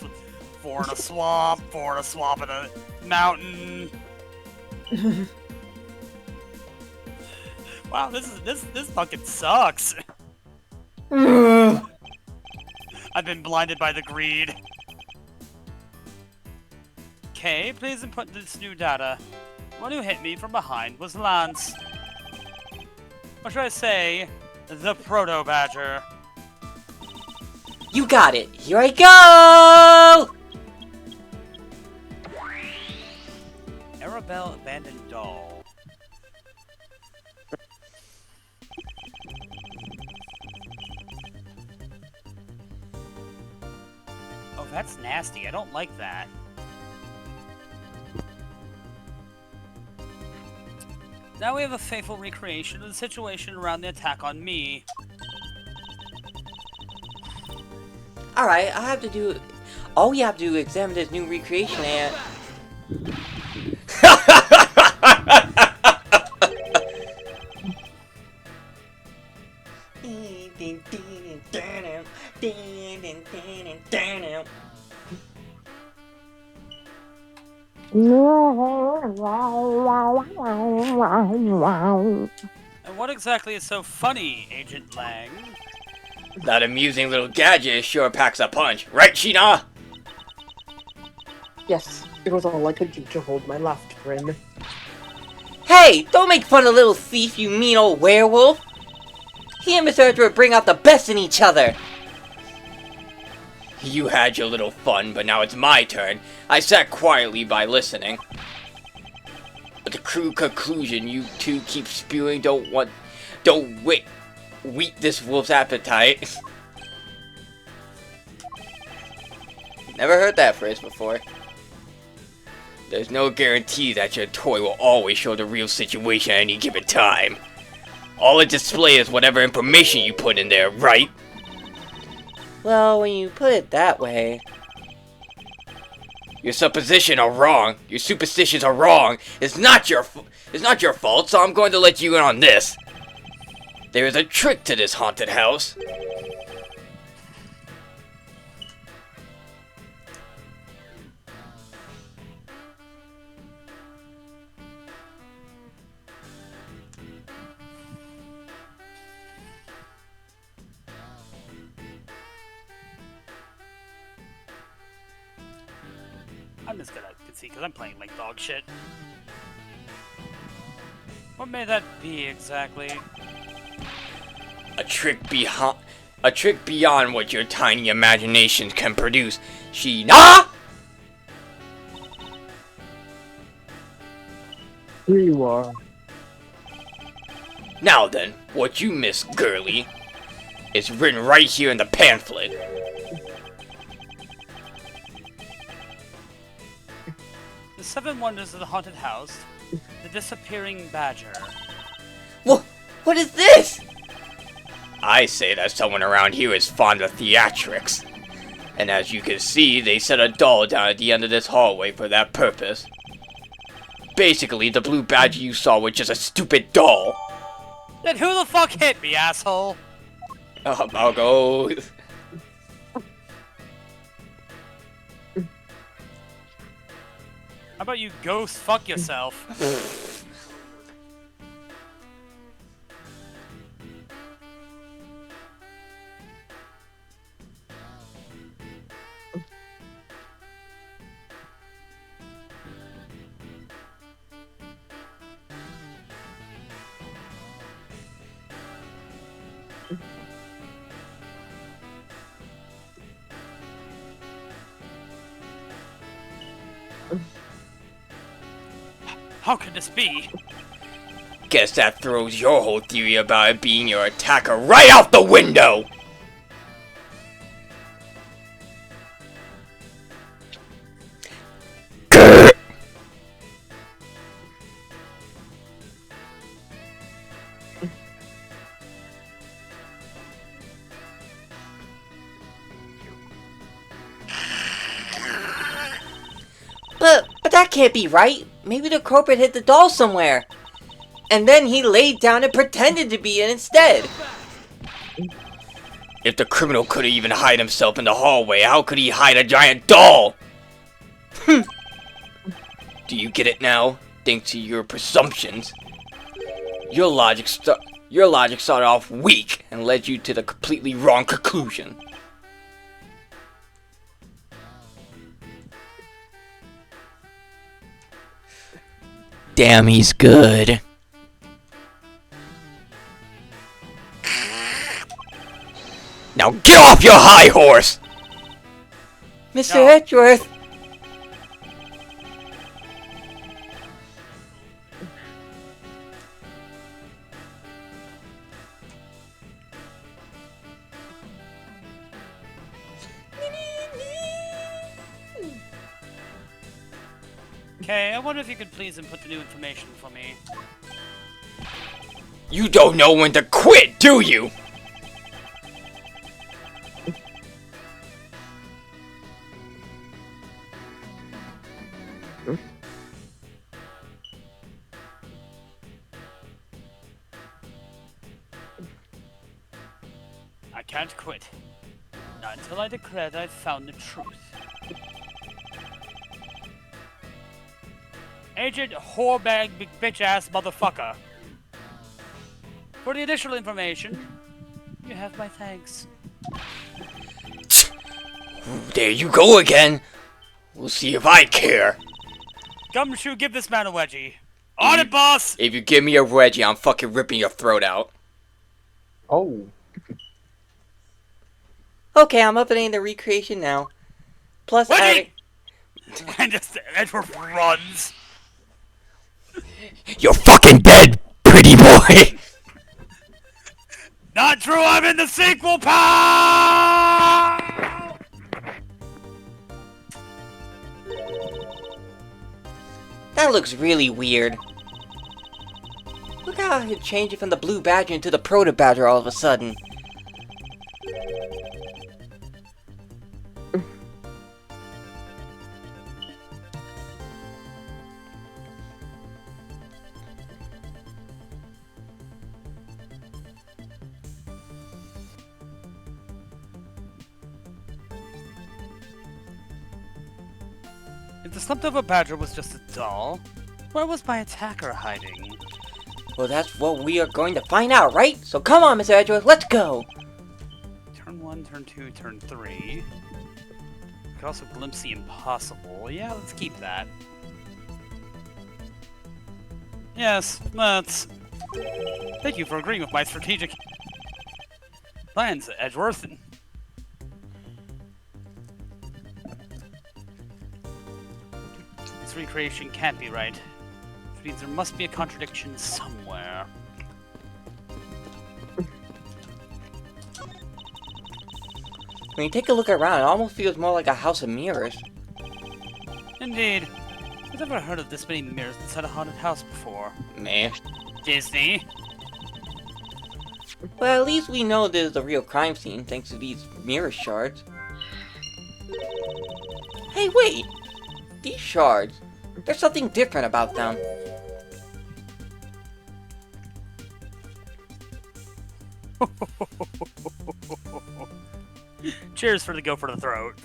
in a swamp, 4 in a swamp in a mountain. Wow, this fucking sucks. I've been blinded by the greed. Okay, please input this new data. The one who hit me from behind was Lance. Or should I say, the Proto Badger. You got it. Here I go! Arabelle Abandoned Doll. Oh, that's nasty. I don't like that. Now we have a faithful recreation of the situation around the attack on me. Alright, I have to do... All we have to do is examine this new recreation and... And what exactly is so funny, Agent Lang? That amusing little gadget sure packs a punch, right, Sheena? Yes, it was all I could do to hold my laughter in. Hey, don't make fun of little thief, you mean old werewolf. He and Mr. Edward bring out the best in each other. You had your little fun, but now it's my turn. I sat quietly by listening. But the crude conclusion you two keep spewing don't wheat this wolf's appetite. Never heard that phrase before. There's no guarantee that your toy will always show the real situation at any given time. All it displays is whatever information you put in there, right? Well, when you put it that way... Your suppositions are wrong. Your superstitions are wrong. It's not your fault, so I'm going to let you in on this. There is a trick to this haunted house. I'm just gonna concede because I'm playing like dog shit. What may that be exactly? A trick beyond what your tiny imagination can produce. Sheena! Here you are. Now then, what you miss, girly, is written right here in the pamphlet. The Seven Wonders of the Haunted House, the Disappearing Badger. What is this? I say that someone around here is fond of theatrics. And as you can see, they set a doll down at the end of this hallway for that purpose. Basically, the blue badger you saw was just a stupid doll. Then who the fuck hit me, asshole? I'll go. How about you ghost fuck yourself? How could this be? Guess that throws your whole theory about it being your attacker right out the window! But that can't be right. Maybe the culprit hid the doll somewhere. And then he laid down and pretended to be it instead. If the criminal couldn't even hide himself in the hallway, how could he hide a giant doll? Do you get it now? Thanks to your presumptions. Your logic started off weak and led you to the completely wrong conclusion. Damn, he's good. Now get off your high horse! Mr. No. Edgeworth! Okay, I wonder if you could please input the new information for me. You don't know when to quit, do you? I can't quit. Not until I declare that I've found the truth. Agent whorebag bitch ass motherfucker. For the additional information, you have my thanks. There you go again. We'll see if I care. Gumshoe, give this man a wedgie. On it, boss! If you give me a wedgie, I'm fucking ripping your throat out. Oh. Okay, I'm updating the recreation now. Plus, Wedgie! And just Edward runs. You're fucking dead, pretty boy. Not true, I'm in the sequel, pal! that looks really weird. Look how it changed from the blue badger into the proto badger all of a sudden. If the slumped over badger was just a doll, where was my attacker hiding? Well, that's what we are going to find out, right? So come on, Mr. Edgeworth, let's go! Turn 1, turn 2, turn 3. Could also glimpse the impossible. Yeah, let's keep that. Yes, let's. Thank you for agreeing with my strategic plans, Edgeworth. This recreation can't be right. Which means there must be a contradiction somewhere. When you take a look around, it almost feels more like a house of mirrors. Indeed. I've never heard of this many mirrors inside a haunted house before. Meh. Disney? Well, at least we know this is the real crime scene thanks to these mirror shards. Hey, wait! These shards, there's something different about them. Cheers for the go for the throat.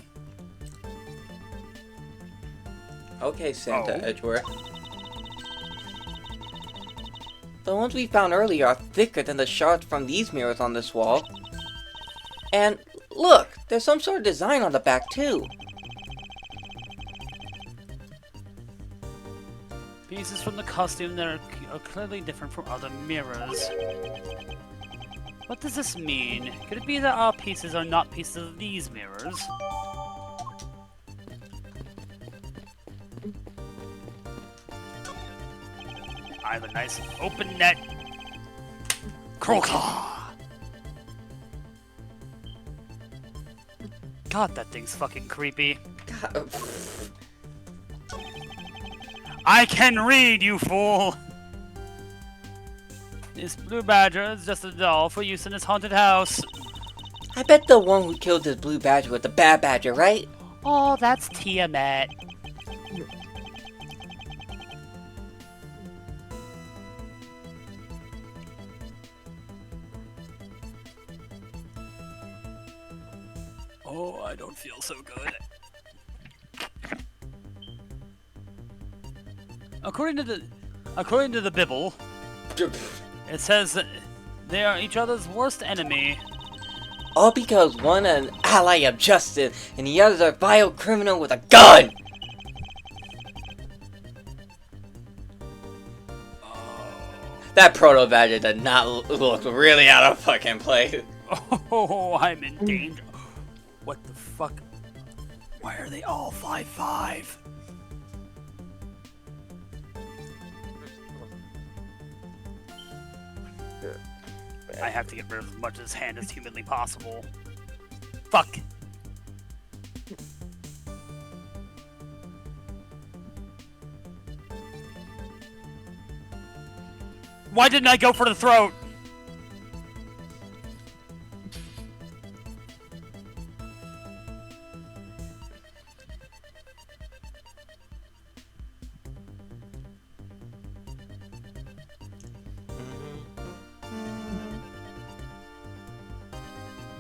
Okay, Santa Oh. Edgeworth. The ones we found earlier are thicker than the shards from these mirrors on this wall. And look, there's some sort of design on the back too. Pieces from the costume that are clearly different from other mirrors. What does this mean? Could it be that our pieces are not pieces of these mirrors? I have a nice open net. Crocaw! God, that thing's fucking creepy. God, I can read, you fool! This blue badger is just a doll for use in this haunted house. I bet the one who killed this blue badger was the bad badger, right? Oh, that's Tiamat. Oh, I don't feel so good. According to the Bible, it says that they are each other's worst enemy. All because one an ally of justice and the other's a vile criminal with a gun! That proto badger did not look really out of fucking place. Oh, I'm in danger. What the fuck? Why are they all 5'5"? I have to get rid of as much of his hand as humanly possible. Fuck. Why didn't I go for the throat?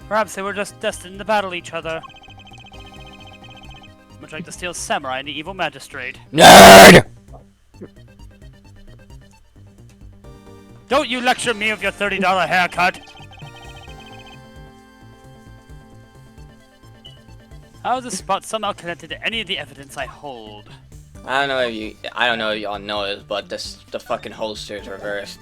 Perhaps they were just destined to battle each other. Much like the Steel Samurai and the Evil Magistrate. Nerd! Don't you lecture me of your $30 haircut! How is this spot somehow connected to any of the evidence I hold? I don't know if y'all know this, but the fucking holster is reversed.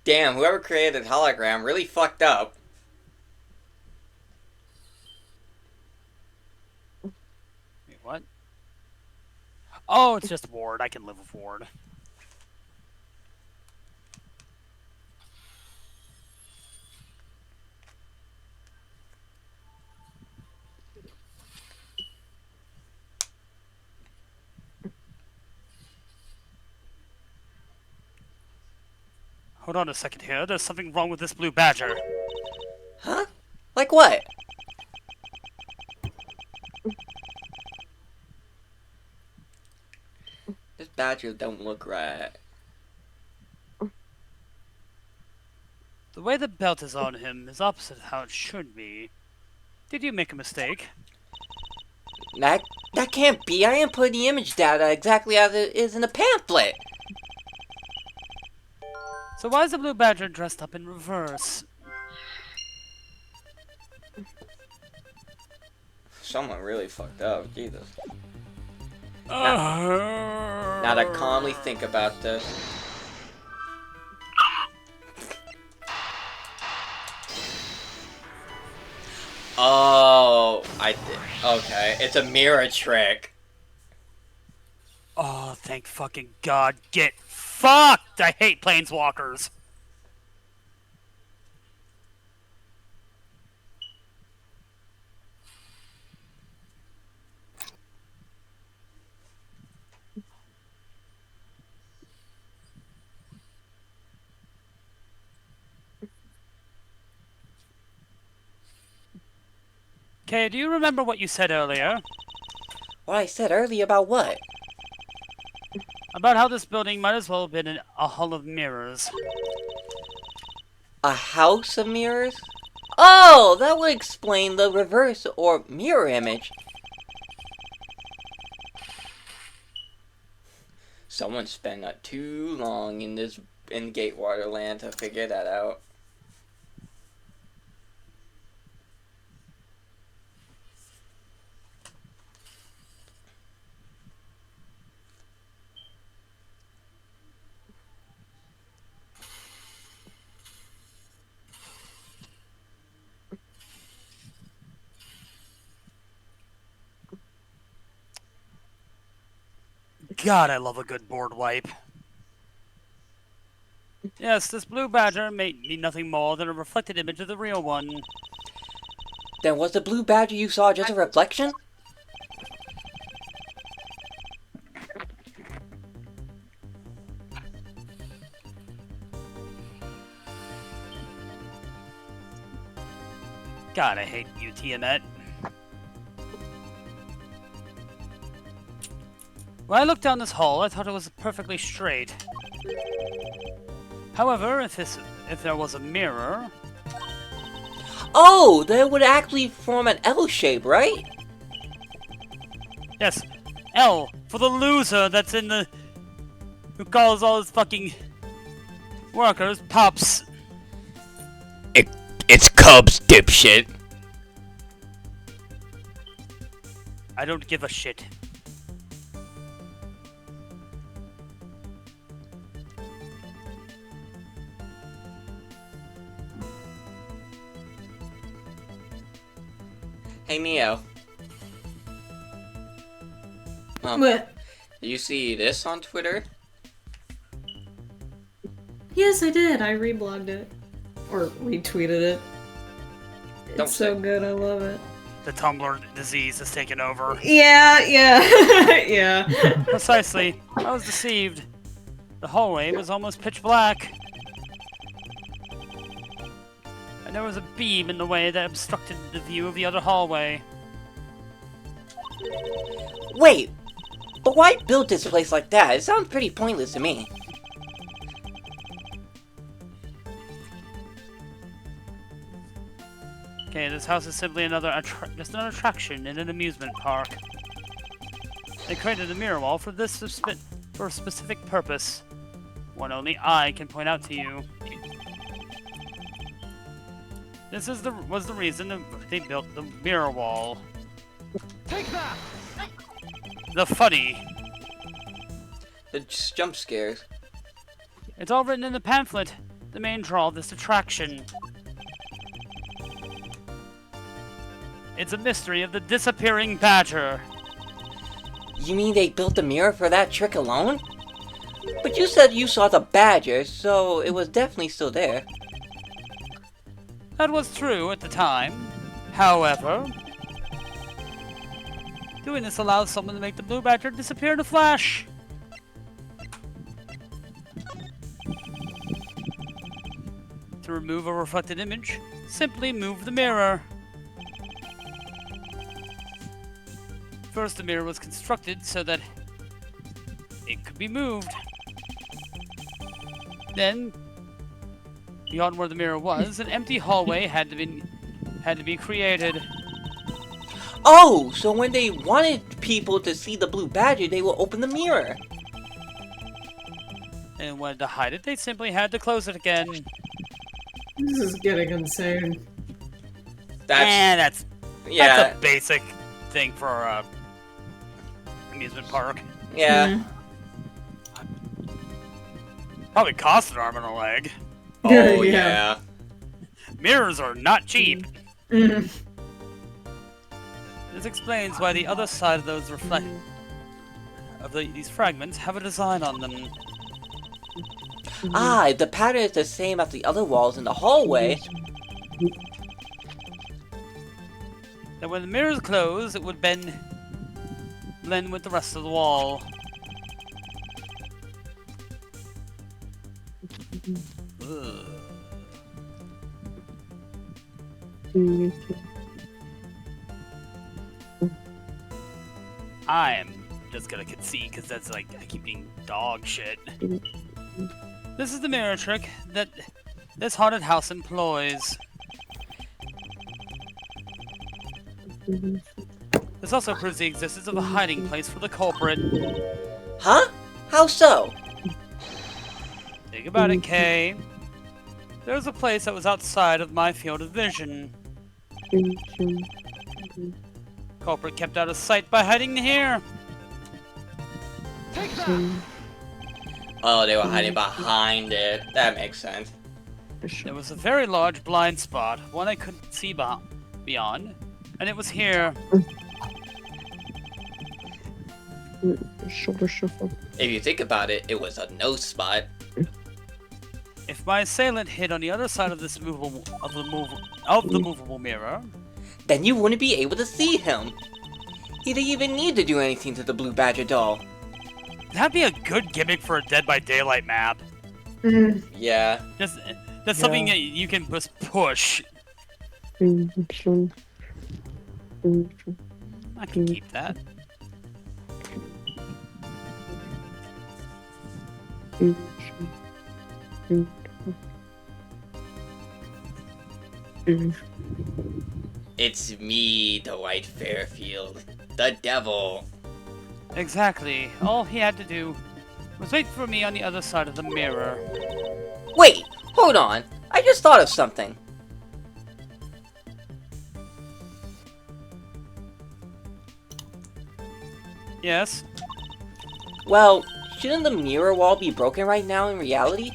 Damn, whoever created hologram really fucked up. Wait, what? Oh, it's just Ward. I can live with Ward. Hold on a second here. There's something wrong with this blue badger. Huh? Like what? This badger don't look right. The way the belt is on him is opposite how it should be. Did you make a mistake? That can't be. I input the image data exactly as it is in the pamphlet. So why is the blue badger dressed up in reverse? Someone really fucked up. Jesus. Now to calmly think about this. Oh, okay. It's a mirror trick. Oh, thank fucking God. Get fucked! I hate planeswalkers. Okay, do you remember what you said earlier? What I said earlier about what? About how this building might as well have been a hall of mirrors. A house of mirrors? Oh, that would explain the reverse or mirror image. Someone spent not too long in Gatewater Land to figure that out. God, I love a good board wipe. Yes, this blue badger may be nothing more than a reflected image of the real one. Then was the blue badger you saw just a reflection? God, I hate you, Tiamat. When I looked down this hall, I thought it was perfectly straight. However, if there was a mirror... Oh, that would actually form an L shape, right? Yes, L, for the loser that's in the... who calls all his fucking... workers pups. It's Cubs, dipshit. I don't give a shit. Hey, Neo. What? Did you see this on Twitter? Yes, I did. I reblogged it. Or retweeted it. Don't It's so say- good, I love it. The Tumblr disease has taken over. Yeah, yeah. Precisely. I was deceived. The hallway was almost pitch black. And there was a beam in the way that obstructed the view of the other hallway. Wait, but why build this place like that? It sounds pretty pointless to me. Okay, this house is simply just another attraction in an amusement park. They created a mirror wall for for a specific purpose. One only I can point out to you. This was the reason they built the mirror wall. Take that! The funny. The jump scares. It's all written in the pamphlet. The main draw of this attraction. It's a mystery of the disappearing badger. You mean they built the mirror for that trick alone? But you said you saw the badger, so it was definitely still there. That was true at the time. However, doing this allows someone to make the blue badger disappear in a flash. To remove a reflected image, simply move the mirror. First, the mirror was constructed so that it could be moved. Then, beyond where the mirror was, an empty hallway had to be created. Oh, so when they wanted people to see the blue badger, they will open the mirror. And when to hide it, they simply had to close it again. This is getting insane. That's yeah, a basic thing for a amusement park. yeah. Probably cost an arm and a leg. Oh Yeah. yeah. Mirrors are not cheap. Mm. This explains why the other side of those these fragments have a design on them. Ah, the pattern is the same as the other walls in the hallway. That when the mirrors close, it would blend with the rest of the wall. Ugh. I am just gonna concede because that's like I keep eating dog shit. This is the mirror trick that this haunted house employs. This also proves the existence of a hiding place for the culprit. Huh? How so? Think about it, Kay. There's a place that was outside of my field of vision. Culprit kept out of sight by hiding here. Take that! Oh, they were hiding behind it. That makes sense. There was a very large blind spot, one I couldn't see beyond, and it was here. Shoulder shuffle. If you think about it, it was a no spot. If my assailant hid on the other side of this movable mirror, Then you wouldn't be able to see him. He didn't even need to do anything to the Blue Badger doll. that'd be a good gimmick for a Dead by Daylight map. Mm. Yeah. That's something that you can just push. I can keep that. It's me, Dwight Fairfield. The devil. Exactly. All he had to do was wait for me on the other side of the mirror. Wait, hold on. I just thought of something. Yes? Well, shouldn't the mirror wall be broken right now in reality?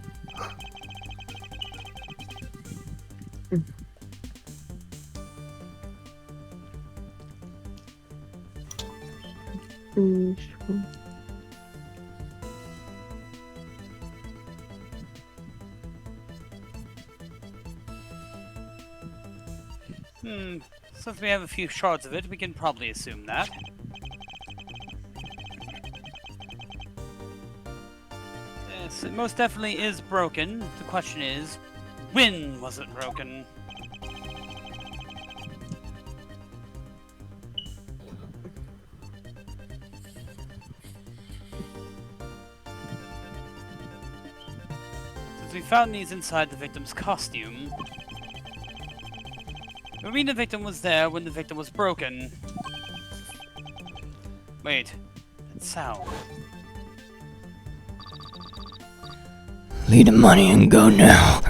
Since we have a few shards of it, we can probably assume that. Yes, it most definitely is broken. The question is, when was it broken? Since we found these inside the victim's costume, I mean the victim was there when the victim was broken. Wait, that sound. Leave the money and go now.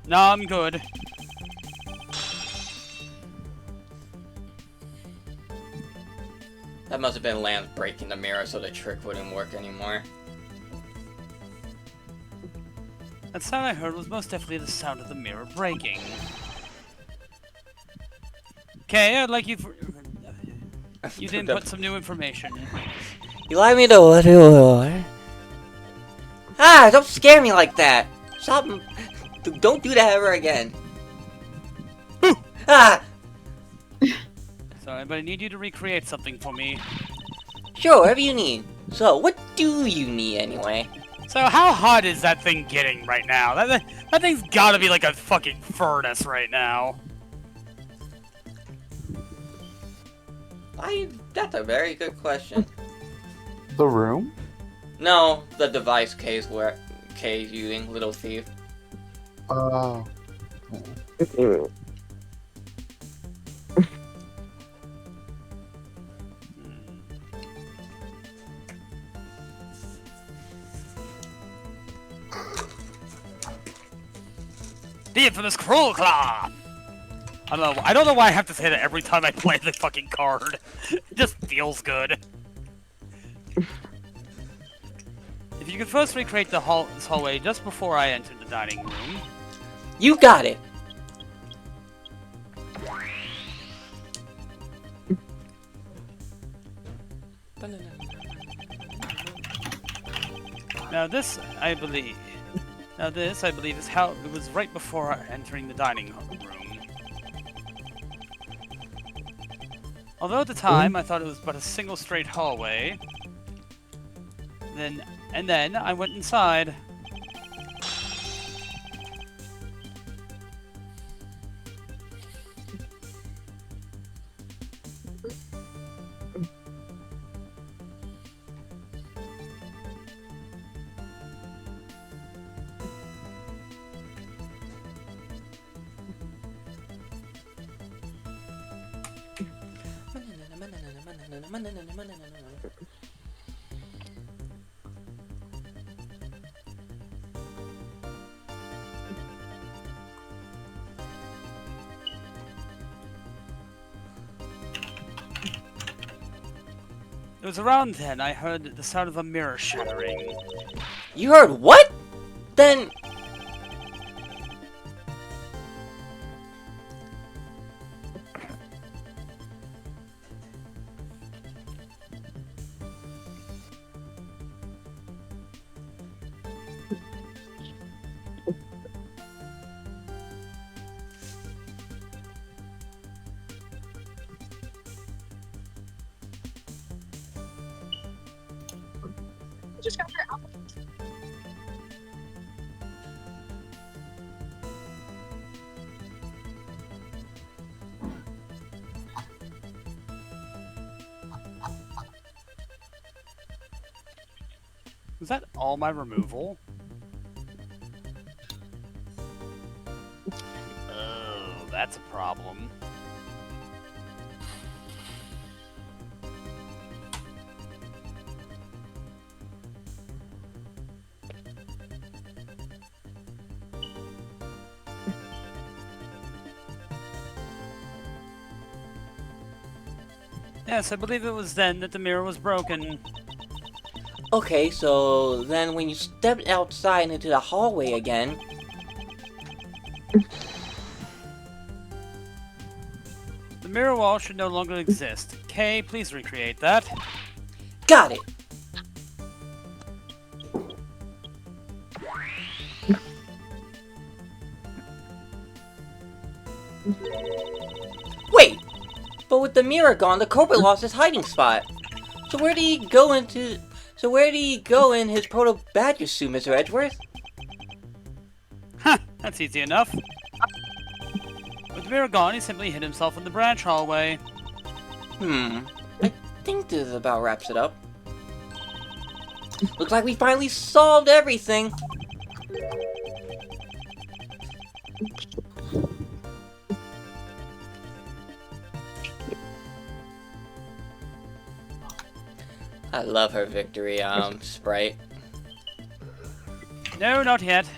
No, I'm good. That must have been Lance breaking the mirror so the trick wouldn't work anymore. That sound I heard was most definitely the sound of the mirror breaking. Okay, I'd like you for... You didn't put some new information. You like me to what you are? Ah, don't scare me like that! Stop! Don't do that ever again. Ah! Sorry, but I need you to recreate something for me. Sure, whatever you need. So, what do you need anyway? So how hot is that thing getting right now? That thing's gotta be like a fucking furnace right now. That's a very good question. The room? No, the device Kay's using, little thief. Oh. The infamous Cruel Claw! I don't know why I have to say that every time I play the fucking card. It just feels good. If you could first recreate this hallway just before I entered the dining room. You got it! Now this, I believe, is how it was right before entering the dining room. Although at the time I thought it was but a single straight hallway, then I went inside. It was around then I heard the sound of a mirror shattering. You heard what? Then... Was that all my removal? Oh, that's a problem. Yes, I believe it was then that the mirror was broken. Okay, so then when you stepped outside into the hallway again... The mirror wall should no longer exist. Kay, please recreate that. Got it! Wait! But with the mirror gone, the culprit lost his hiding spot. So where did he go in his proto-badger suit, Mr. Edgeworth? Huh, that's easy enough. With the mirror gone, he simply hid himself in the branch hallway. I think this about wraps it up. Looks like we finally solved everything. I love her victory, sprite. No, not yet.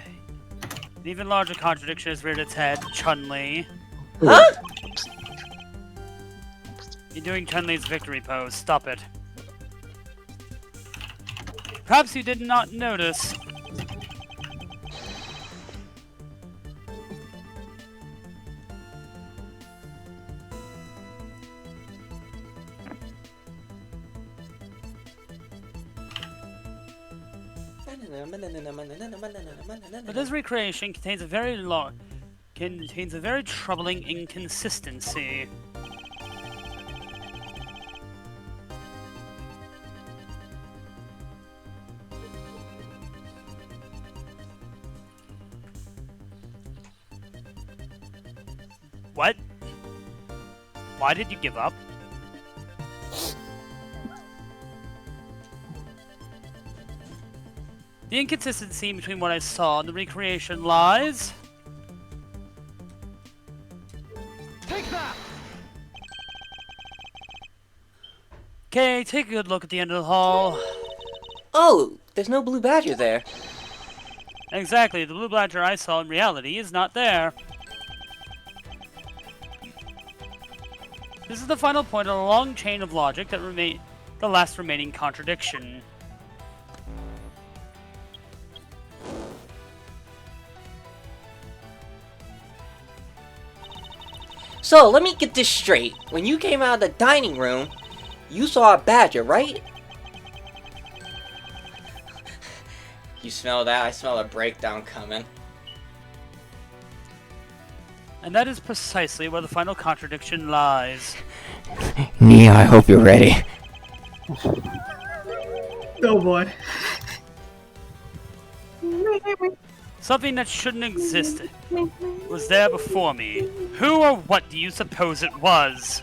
An even larger contradiction has reared its head, Chun-Li. Huh? You're doing Chun-Li's victory pose. Stop it. Perhaps you did not notice. But this recreation contains a very troubling inconsistency. What? Why did you give up? The inconsistency between what I saw and the recreation lies. Take that! Okay, take a good look at the end of the hall. Oh, there's no blue badger there. Exactly, the blue badger I saw in reality is not there. This is the final point in a long chain of logic that the last remaining contradiction. So, let me get this straight. When you came out of the dining room, you saw a badger, right? You smell that? I smell a breakdown coming. And that is precisely where the final contradiction lies. Nia, I hope you're ready. Oh boy. Something that shouldn't exist was there before me. Who or what do you suppose it was?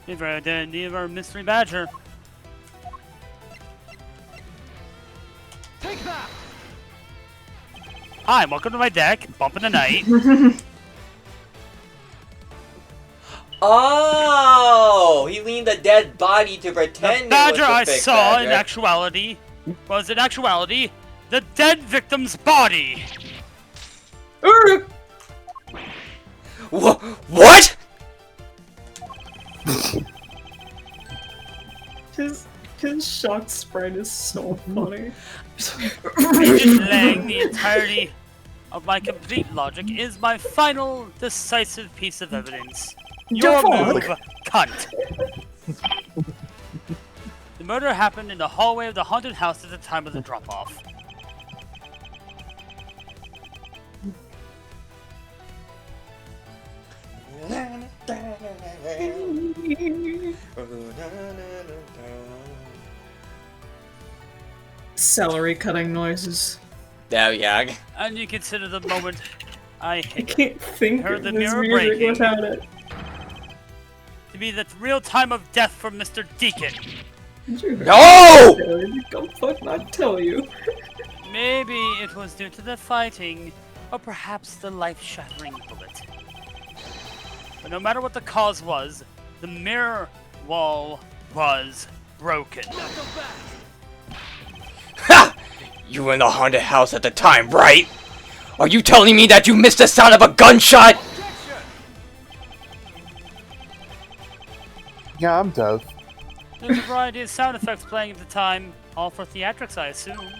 Never a mystery badger. Take that! Hi, welcome to my deck. Bump in the night. Oh, he leaned a dead body to pretend The badger it was a I fake saw badger. in actuality was the dead victim's body. What? His shocked sprite is so funny. Delaying the entirety of my complete logic is my final decisive piece of evidence. Your move, cunt. The murder happened in the hallway of the haunted house at the time of the drop-off. Celery cutting noises. Oh, yeah. And you consider the moment I I hit can't think Heard of the this mirror music breaking. without it. to be the real time of death for Mr. Deacon. Did you No! Come fuck not tell you. Maybe it was due to the fighting, or perhaps the life-shattering bullet. But no matter what the cause was, the mirror wall was broken. Ha! You were in the haunted house at the time, right? Are you telling me that you missed the sound of a gunshot? Yeah, I'm deaf. There's a variety of sound effects playing at the time, all for theatrics, I assume.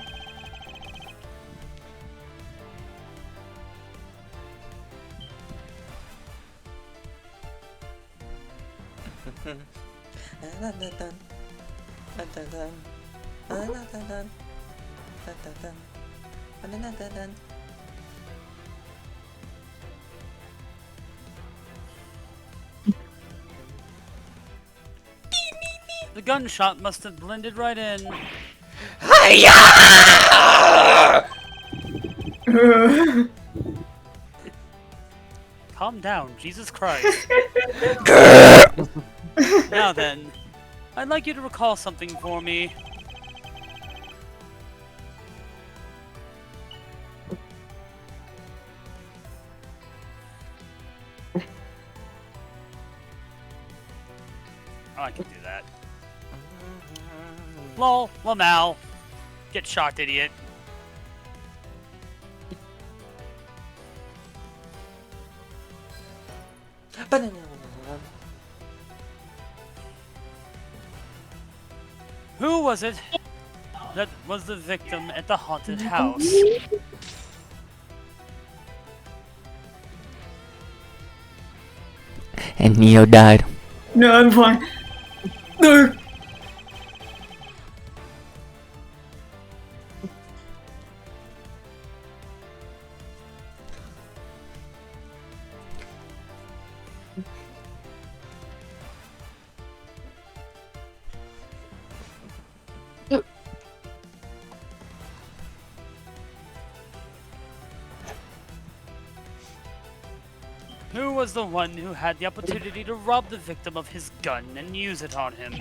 The gunshot must have blended right in. Hiya! Calm down, Jesus Christ. Now then, I'd like you to recall something for me. Oh, I can do that. Lol, Lamal. Get shocked, idiot. Who was it that was the victim at the haunted house? And Neo died. No, I'm fine. No. Who was the one who had the opportunity to rob the victim of his gun and use it on him?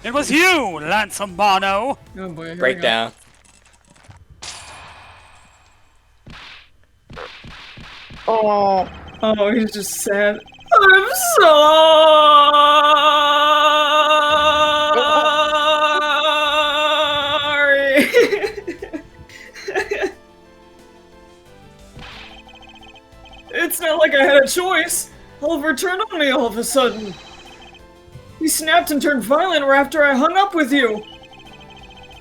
It was you, Lance Ambano! Oh boy, here we go. Breakdown. Oh, Oh, he's just sad. I'm sorry. It's not like I had a choice. Oliver turned on me all of a sudden. He snapped and turned violent right after I hung up with you.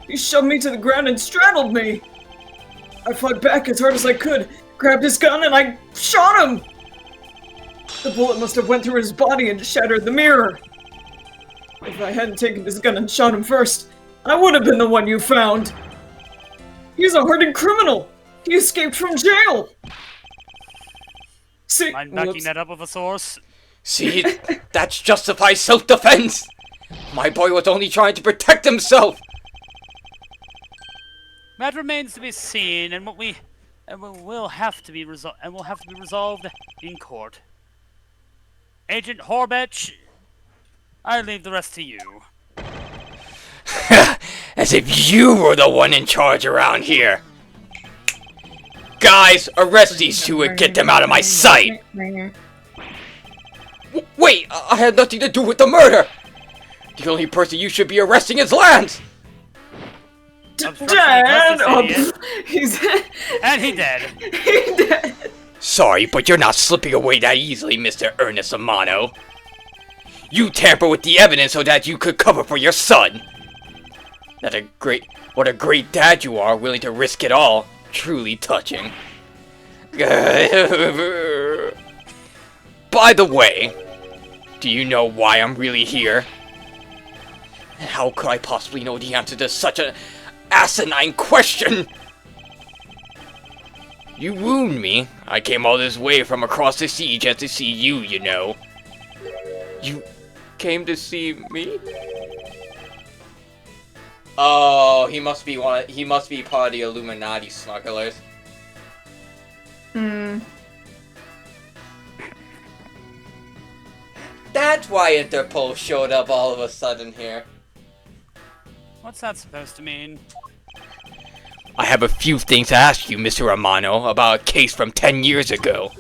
He shoved me to the ground and straddled me. I fought back as hard as I could, grabbed his gun, and I shot him. The bullet must have went through his body and shattered the mirror. If I hadn't taken his gun and shot him first, I would have been the one you found. He's a hardened criminal. He escaped from jail. See, Mind backing that up with a source? See, that's justified self-defense. My boy was only trying to protect himself. That remains to be seen, and will have to be resolved in court. Agent Horbetch, I leave the rest to you. As if you were the one in charge around here. Guys, arrest these two and get them out of my sight. Wait, I had nothing to do with the murder. The only person you should be arresting is Lance. Dad! Oh, he's And he dead. he dead. Sorry, but you're not slipping away that easily, Mr. Ernest Amano. You tamper with the evidence so that you could cover for your son. What a great dad you are, willing to risk it all. Truly touching. By the way, do you know why I'm really here? And how could I possibly know the answer to such an asinine question? You wound me. I came all this way from across the sea just to see you, you know. You came to see me? Oh, he must be part of the Illuminati smugglers. That's why Interpol showed up all of a sudden here. What's that supposed to mean? I have a few things to ask you, Mr. Romano, about a case from 10 years ago.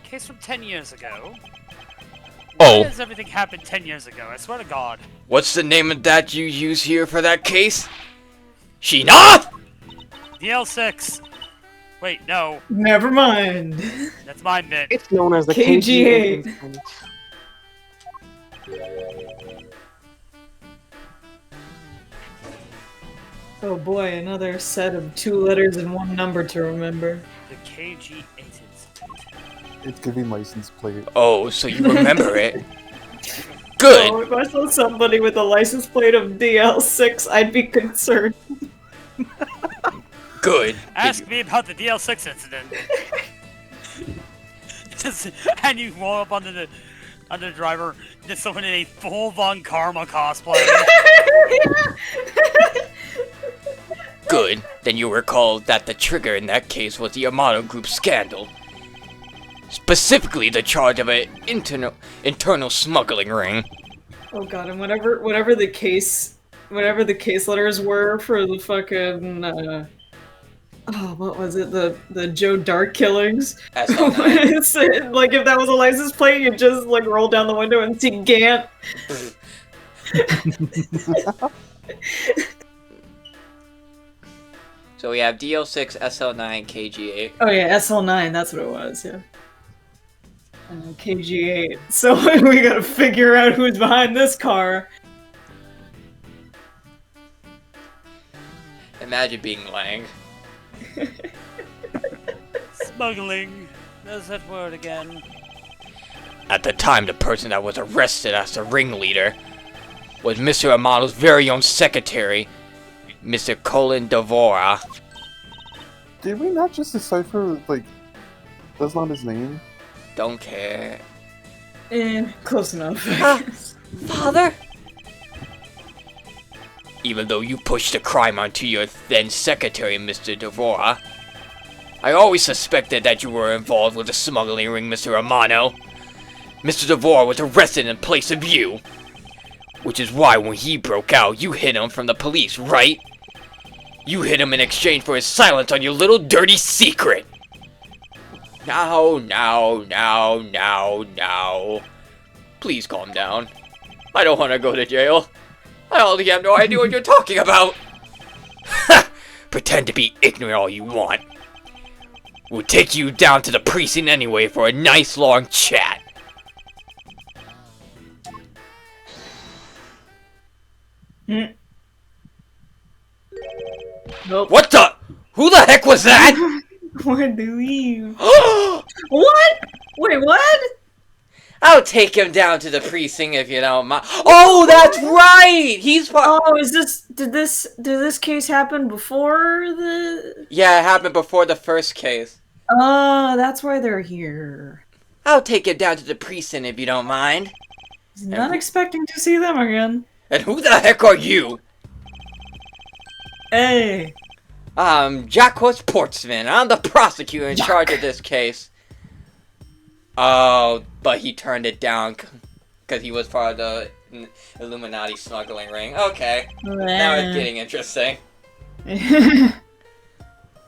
Case from 10 years ago? Oh. Why does everything happen 10 years ago? I swear to God. What's the name of that you use here for that case? Sheena? DL6. Wait, no. Never mind. That's my bit. it's known as the KG8. KG8. Oh boy, another set of 2 letters and 1 number to remember. The KG8 incident. It's giving license plate. Oh, so you remember it. Good. Oh, if I saw somebody with a license plate of DL6, I'd be concerned. Good. Ask me about the DL6 incident. And you roll up onto the driver, just someone in a full Von Karma cosplay. Good. Then you recall that the trigger in that case was the Amano Group scandal. Specifically the charge of an internal smuggling ring. Oh god, and whatever the case letters were for the fucking oh, what was it? The Joe Dark killings. SL9. It's, like if that was a license plate, you just like roll down the window and see Gant. So we have DL6, SL9, KG8. Oh yeah, SL9. That's what it was. Yeah. KG8. So we gotta figure out who's behind this car. Imagine being Lang. Smuggling. There's that word again. At the time, the person that was arrested as the ringleader was Mr. Amato's very own secretary, Mr. Colin Devora. Did we not just decipher, like, that's not his name? Don't care. Close enough. Father? Even though you pushed the crime onto your then secretary, Mr. Devora, I always suspected that you were involved with the smuggling ring, Mr. Amano. Mr. Devora was arrested in place of you. Which is why when he broke out, you hid him from the police, right? You hid him in exchange for his silence on your little dirty secret. Now. Please calm down. I don't want to go to jail. I only have no idea what you're talking about. Pretend to be ignorant all you want. We'll take you down to the precinct anyway for a nice long chat. Nope. What the? Who the heck was that? Where'd they leave? What? Wait, what? I'll take him down to the precinct if you don't mind. Oh, that's right! He's Oh, did this case happen before the... Yeah, it happened before the first case. Oh, that's why they're here. I'll take him down to the precinct if you don't mind. Not expecting to see them again. And who the heck are you? Hey. Jacques Portsman. I'm the prosecutor in charge of this case. Oh, but he turned it down because he was part of the Illuminati smuggling ring. Okay, now it's getting interesting.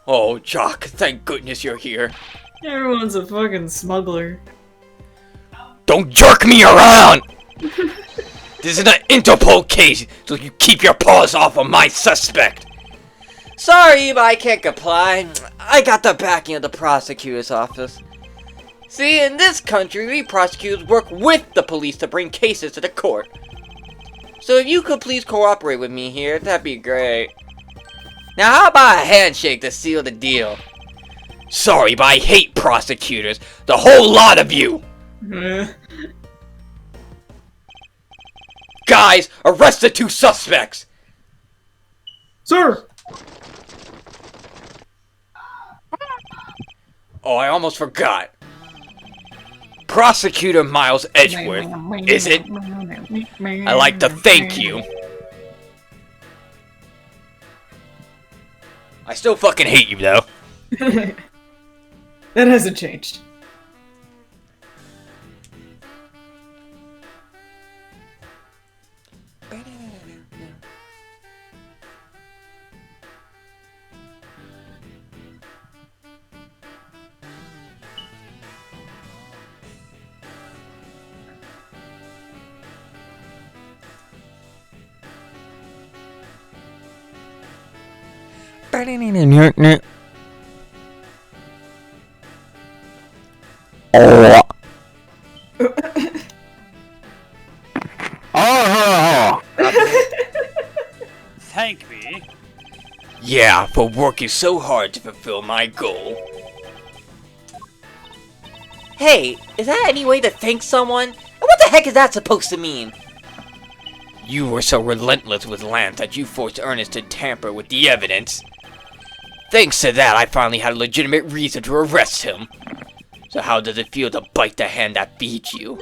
Oh, Jock, thank goodness you're here. Everyone's a fucking smuggler. Don't jerk me around! This is an Interpol case, so you keep your paws off of my suspect. Sorry, but I can't comply. I got the backing of the prosecutor's office. See, in this country, we prosecutors work with the police to bring cases to the court. So if you could please cooperate with me here, that'd be great. Now how about a handshake to seal the deal? Sorry, but I hate prosecutors. The whole lot of you! Guys, arrest the two suspects! Sir! Oh, I almost forgot. Prosecutor Miles Edgeworth, is it? I'd like to thank you. I still fucking hate you, though. That hasn't changed. Thank me. Yeah, for working so hard to fulfill my goal. Hey, is that any way to thank someone? And what the heck is that supposed to mean? You were so relentless with Lance that you forced Ernest to tamper with the evidence. Thanks to that, I finally had a legitimate reason to arrest him. So how does it feel to bite the hand that feeds you?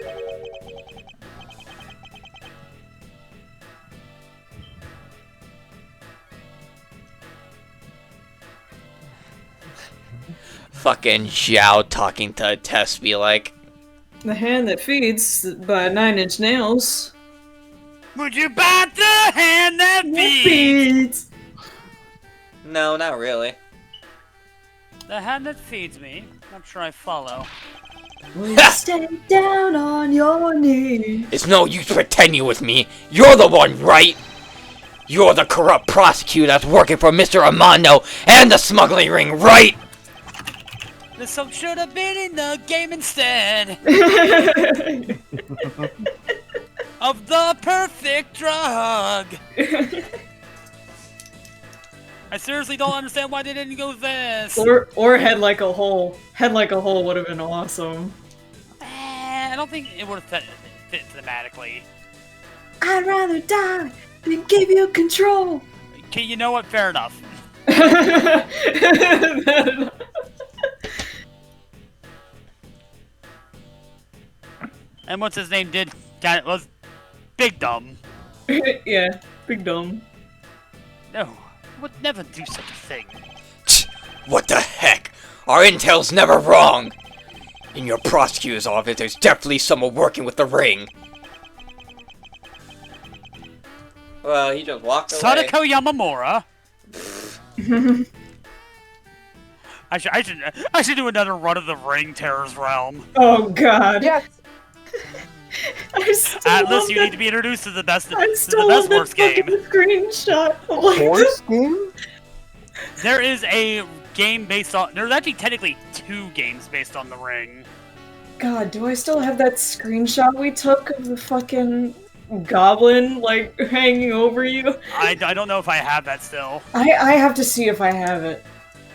Fucking Xiao talking to Tess be like, The hand that feeds by 9-inch nails. Would you bite the hand that feeds? Feeds! no, not really. The hand that feeds me. Not sure I follow. Will you stay down on your knees? It's no use pretending with me. You're the one, right? You're the corrupt prosecutor that's working for Mr. Armando and the smuggling ring, right? This song should have been in the game instead of the perfect drug. I seriously don't understand why they didn't go with this. Or Head Like a Hole. Head Like a Hole would have been awesome. I don't think it would have fit thematically. I'd rather die than give you control. Okay, you know what? Fair enough. And what's his name did? Got it was Big Dumb. Yeah, Big Dumb. No, I would never do such a thing. What the heck? Our intel's never wrong. In your prosecutor's office, there's definitely someone working with the ring. Well, he just walked away. Sadako Yamamura. I should do another run of the Ring Terror's Realm. Oh God. Yes. Atlas, you need to be introduced to the best worst game. Screenshot. Oh my Horse game? There is a game based on. There's actually technically 2 games based on the Ring. God, do I still have that screenshot we took of the fucking goblin like hanging over you? I don't know if I have that still. I have to see if I have it.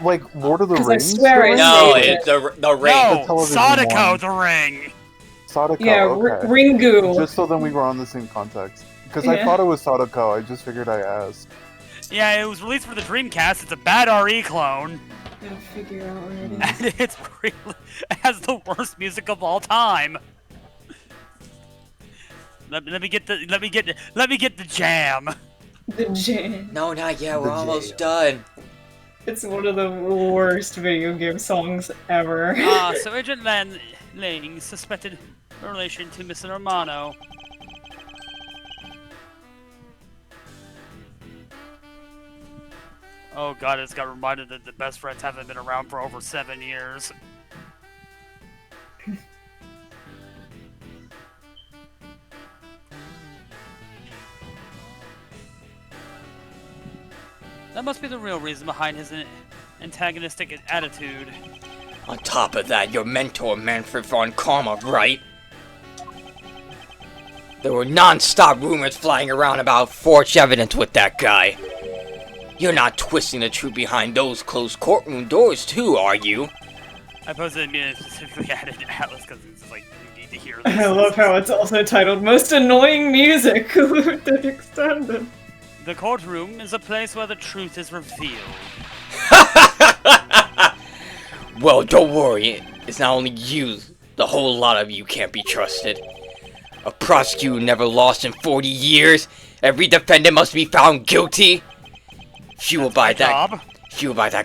Like Lord of the 'Cause I Rings? swear I No, saved it's the ring. No, The television Sadako one. the Ring. Sadako, Yeah, okay. Ringu. Just so then we were on the same context. Because Yeah. I thought it was Sadako, I just figured I asked. Yeah, it was released for the Dreamcast. It's a bad RE clone, Gotta figure out where it is. and it has the worst music of all time. Let me get the jam. The jam. No, not yet. We're The almost jail. done. It's one of the worst video game songs ever. So Agent Lang suspected a relation to Mr. Romano. Oh God, it's got reminded that the best friends haven't been around for over 7 years. That must be the real reason behind his antagonistic attitude. On top of that, your mentor, Manfred von Karma, right? There were non-stop rumors flying around about forged evidence with that guy. You're not twisting the truth behind those closed courtroom doors too, are you? I posted it specifically added Atlas because it's like, you need to hear this. I love how it's also titled Most Annoying Music Limited Extended. The courtroom is a place where the truth is revealed. Well, don't worry. It's not only you. The whole lot of you can't be trusted. A prosecutor never lost in 40 years. Every defendant must be found guilty. Fueled by that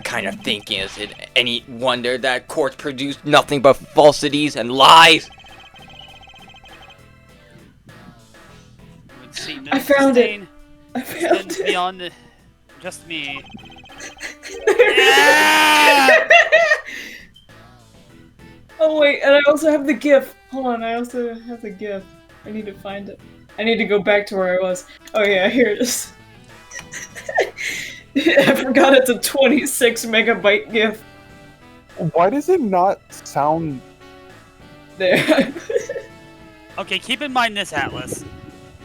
kind of thinking, is it any wonder that courts produce nothing but falsities and lies? Would seem I found it. I found extends it. beyond just me. Yeah! Oh wait, and I also have the GIF. Hold on, I also have the GIF. I need to find it. I need to go back to where I was. Oh yeah, here it is. I forgot it's a 26 megabyte GIF. Why does it not sound... There. Okay, keep in mind this, Atlas.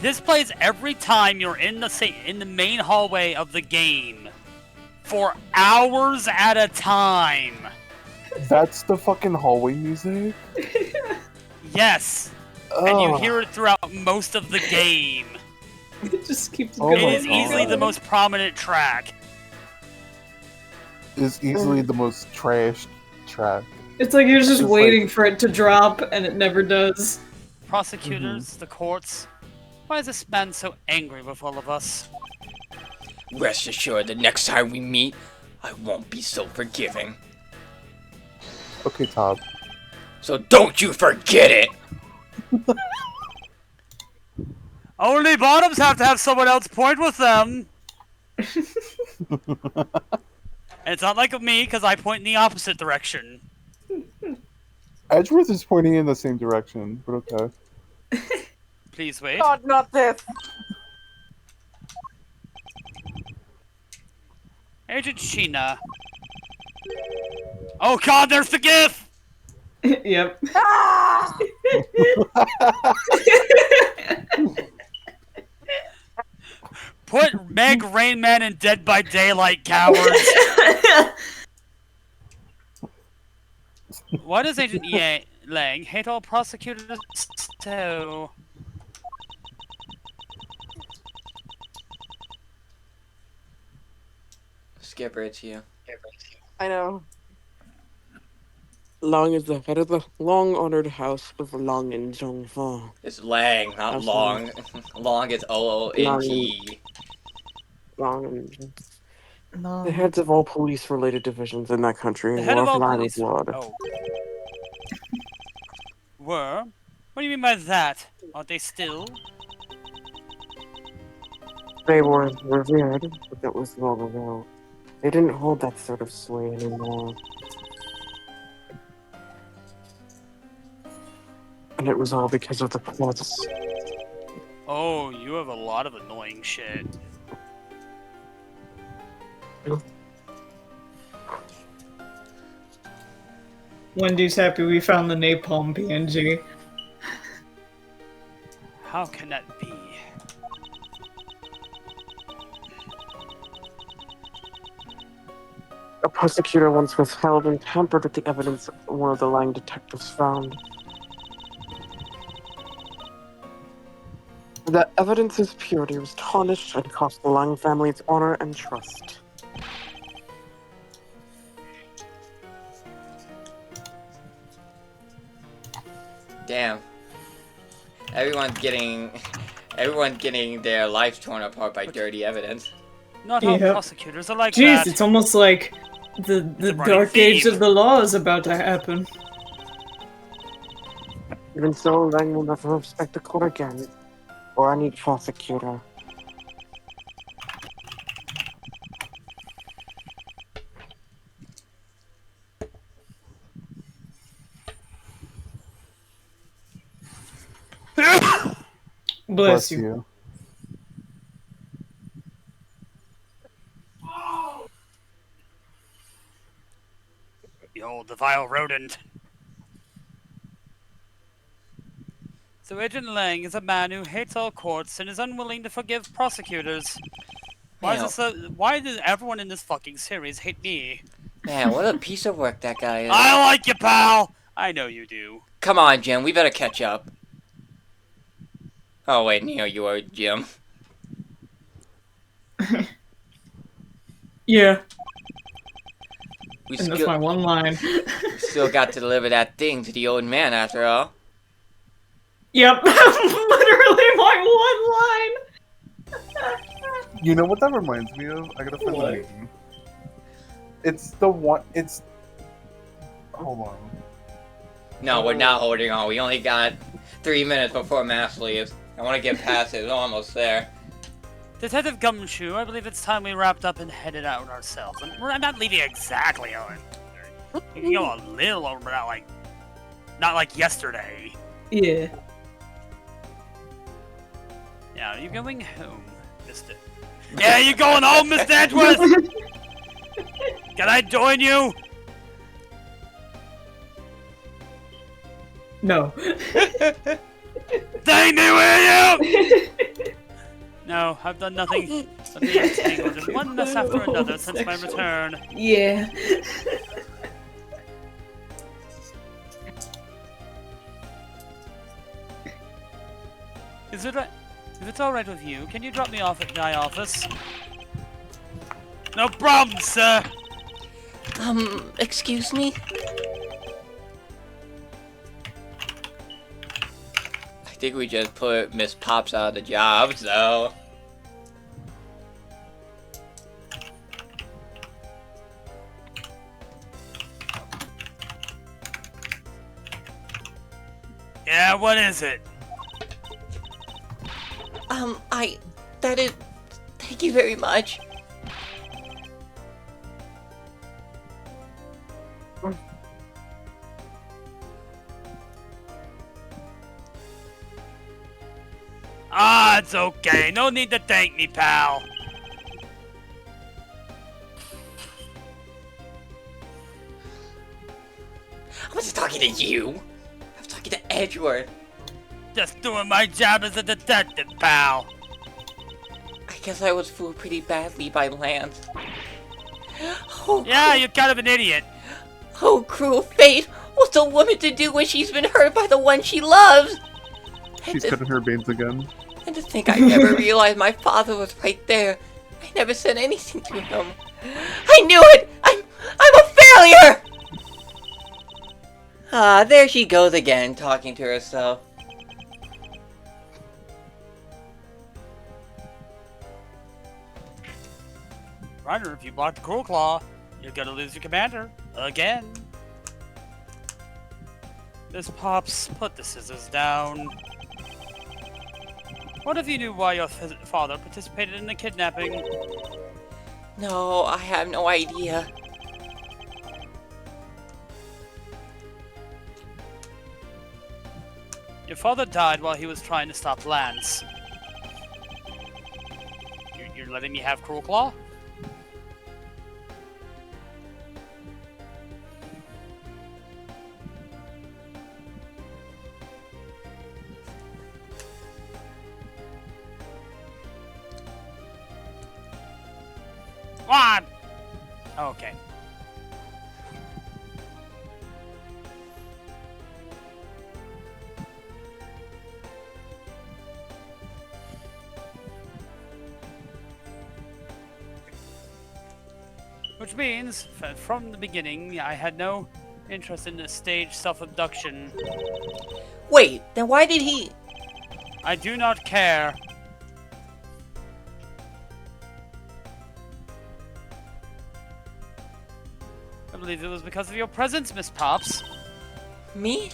This plays every time you're in the main hallway of the game, for hours at a time. That's the fucking hallway music? Yes, and you hear it throughout most of the game. It just keeps Oh going. It my is easily God. the most prominent track. Is easily the most trashed track. It's like you're just It's waiting like- for it to drop, and it never does. Prosecutors, the courts. Why is this man so angry with all of us? Rest assured, the next time we meet, I won't be so forgiving. Okay, Todd. So don't you forget it! Only bottoms have to have someone else point with them. And it's not like me, because I point in the opposite direction. Edgeworth is pointing in the same direction, but okay. Please wait. God, not this! Agent Sheena. Oh god, there's the GIF! Yep. Ah! Put Meg, Rain Man, and Dead by Daylight, cowards! Why does Agent Lang hate all prosecutors so? Skipper, it's you. I know. Long is the head of the long-honored house of Long in Zhongfa. It's Lang, not How's Long. Long is OONG. Long and No. the heads of all police-related divisions in that country The head were of all line police. blood. Oh. Were? What do you mean by that? Aren't they still? They were revered, but that was long ago. They didn't hold that sort of sway anymore. And it was all because of the courts. Oh, you have a lot of annoying shit. Wendy's happy we found the napalm PNG. How can that be? A prosecutor once withheld and tampered with the evidence one of the Lang detectives found. The evidence's purity was tarnished and cost the Lang family its honor and trust. Damn. Everyone's getting their lives torn apart by dirty evidence. Not all Yep. prosecutors are like Jeez, that. it's almost like the running dark age theme. of the law is about to happen. Even so, Lang will never respect the court again, or any prosecutor. Bless you. Behold the vile rodent. So Agent Lang is a man who hates all courts and is unwilling to forgive prosecutors. Why does everyone in this fucking series hate me? Man, what a piece of work that guy is. I like you, pal! I know you do. Come on, Jim, we better catch up. Oh wait, Neo, you are Jim. Yeah, We and that's my one line. still got to deliver that thing to the old man after all. Yep, literally my one line. You know what that reminds me of? I gotta find the What? name. It's the one. It's. Hold on. No, we're not holding on. We only got 3 minutes before mass leaves. I want to get past it. It's almost there. Detective Gumshoe, I believe it's time we wrapped up and headed out ourselves. I'm not leaving exactly on. You can go a little over, but not like yesterday. Yeah. Yeah, are you going home, Mr. Yeah, you going home, Mr. Edgeworth? Can I join you? No. Stay near you! No, I've done nothing but being entangled in one mess after another since my return. Yeah. If it's alright with you, can you drop me off at my office? No problem, sir! Excuse me? I think we just put Miss Pops out of the job, so... Yeah, what is it? Thank you very much. Ah, it's okay. No need to thank me, pal. I wasn't talking to you. I was talking to Edgeworth. Just doing my job as a detective, pal. I guess I was fooled pretty badly by Lance. Oh, Yeah, you're kind of an idiot. oh, cruel fate! What's a woman to do when she's been hurt by the one she loves? She's cutting her veins again. And to think I never realized my father was right there. I never said anything to him. I knew it! I'm a failure! Ah, there she goes again, talking to herself. Ryder, if you block the Cruel Claw, you're gonna lose your commander. Again. Miss Pops, put the scissors down. What if you knew why your father participated in the kidnapping? No, I have no idea. Your father died while he was trying to stop Lance. You're letting me have Cruel Claw? Come on! Okay. Which means, from the beginning, I had no interest in the staged self-abduction. Wait, then why did he... I do not care. I believe it was because of your presence, Miss Pops. Me?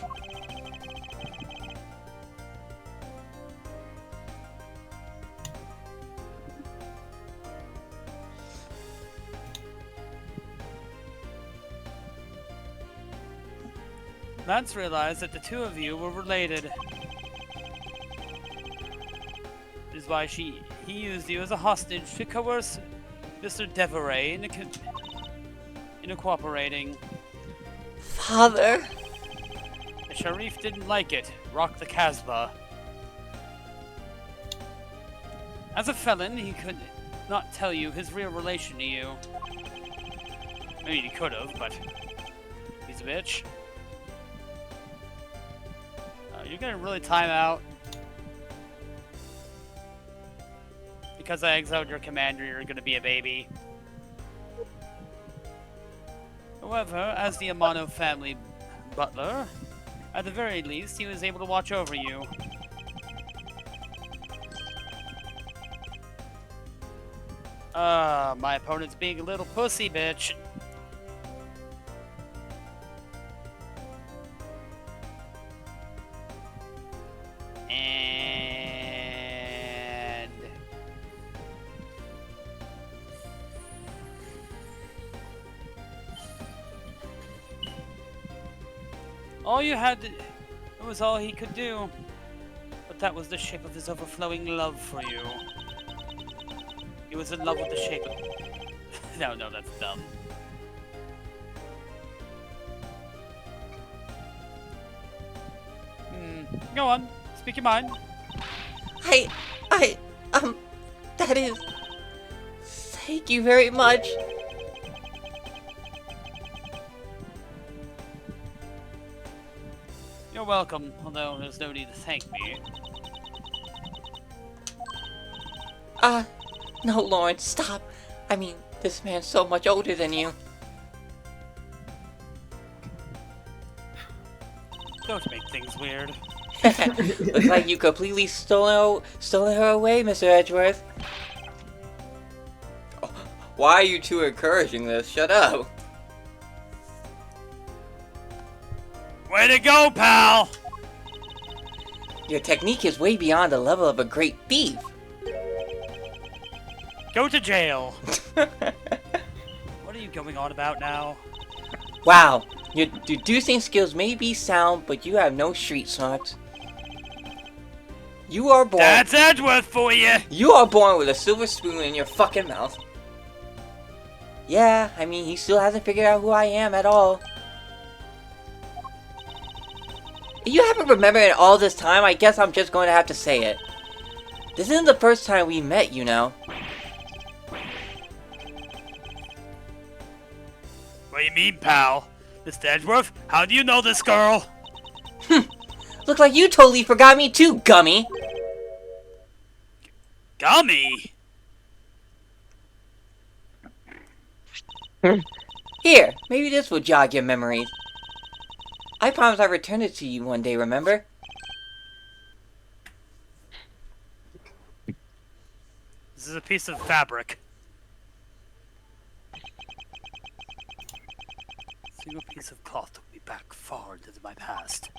Lance realized that the two of you were related. This is why he used you as a hostage to coerce Mr. Doravare into cooperating. Father? The Sharif didn't like it. Rock the Casbah. As a felon, he could not tell you his real relation to you. I mean, he could have, but he's a bitch. You're gonna really time out. Because I exiled your commander, you're gonna be a baby. However, as the Amano family butler, at the very least, he was able to watch over you. My opponent's being a little pussy bitch. And... all you had to... it was all he could do. But that was the shape of his overflowing love for you. He was in love with the shape of... no, that's dumb. Go on. Speak your mind. That is... Thank you very much. You're welcome, although there's no need to thank me. No, Lawrence, stop. I mean, this man's so much older than you. Don't make things weird. Looks like you completely stole her away, Mr. Edgeworth. Oh, why are you two encouraging this? Shut up. Way to go, pal! Your technique is way beyond the level of a great thief. Go to jail. What are you going on about now? Wow, your deducing skills may be sound, but you have no street smarts. You are born. That's Edgeworth for you. You are born with a silver spoon in your fucking mouth. Yeah, I mean, he still hasn't figured out who I am at all. If you haven't remembered it all this time, I guess I'm just going to have to say it. This isn't the first time we met, you know. What do you mean, pal? Mr. Edgeworth, how do you know this girl? Looks like you totally forgot me too, Gummy. Gummy? Here, maybe this will jog your memories. I promised I'd return it to you one day, remember? This is a piece of fabric. A single piece of cloth took me back far into my past.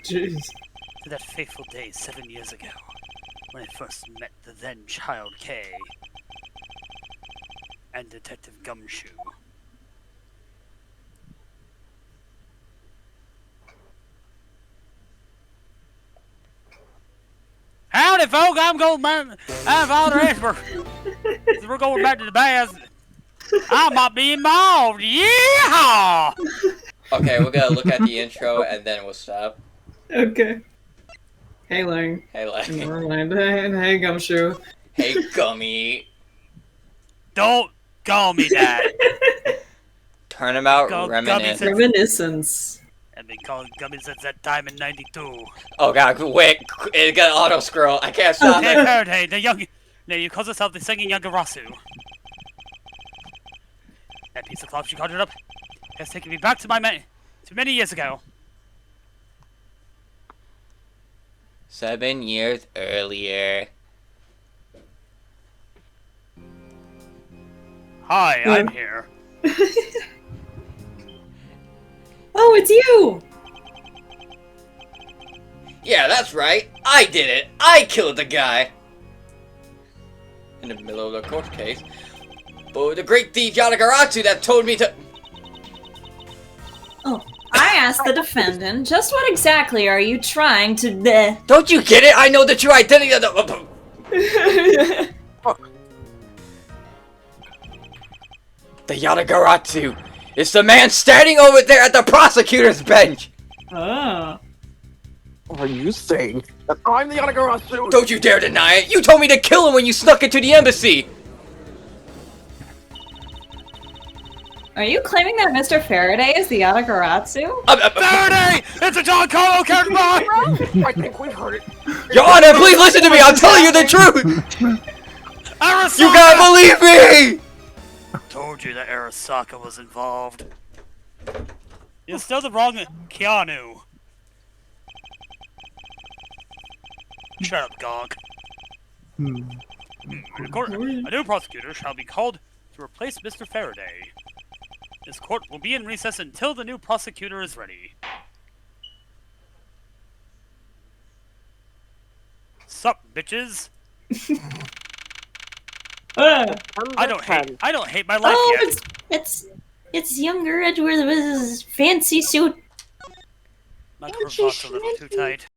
Jeez. To that fateful day 7 years ago, when I first met the then child Kay and Detective Gumshoe. Howdy, folk! I'm Father Edgeworth. We're going back to the baths. I might be involved. Yeah! Okay, we're gonna look at the intro and then we'll stop. Okay. Hey, Lang. Hey, like, Never mind. Hey, Gumshoe. hey, Gummy. Don't call me that. Turnabout Go, reminisce. Gummy. Reminiscence. I've been calling Gummy since that time in '92. Oh god, wait, it got an auto scroll. I can't stop Hey, it. Faraday, the young. No, you call yourself the singing Yagarasu. That piece of cloth you conjured up has taken me back to to many years ago. 7 years earlier. Hi, I'm here. Oh, it's you! Yeah, that's right. I did it. I killed the guy. In the middle of the court case. But the great thief Yadagaratsu that told me to... Oh, I asked the defendant, just what exactly are you trying to... Don't you get it? I know the true identity of the... The Yadagaratsu. It's the man standing over there at the prosecutor's bench. Ah. Are you saying that I'm the Yanagarasu? Don't you dare deny it. You told me to kill him when you snuck into the embassy. Are you claiming that Mr. Faraday is the Yadagaratsu? Faraday! It's a John Carlo character! I think we've heard it. Your Honor, please listen to me. I'm telling you the truth. You gotta believe me. Told you that Arasaka was involved. You're still the wrong Keanu. Shut up, Gonk. A new prosecutor shall be called to replace Mr. Faraday. This court will be in recess until the new prosecutor is ready. Sup, bitches? I don't hate my life Oh, yet. it's younger Edgeworth with his fancy suit. My cravat's a little too tight.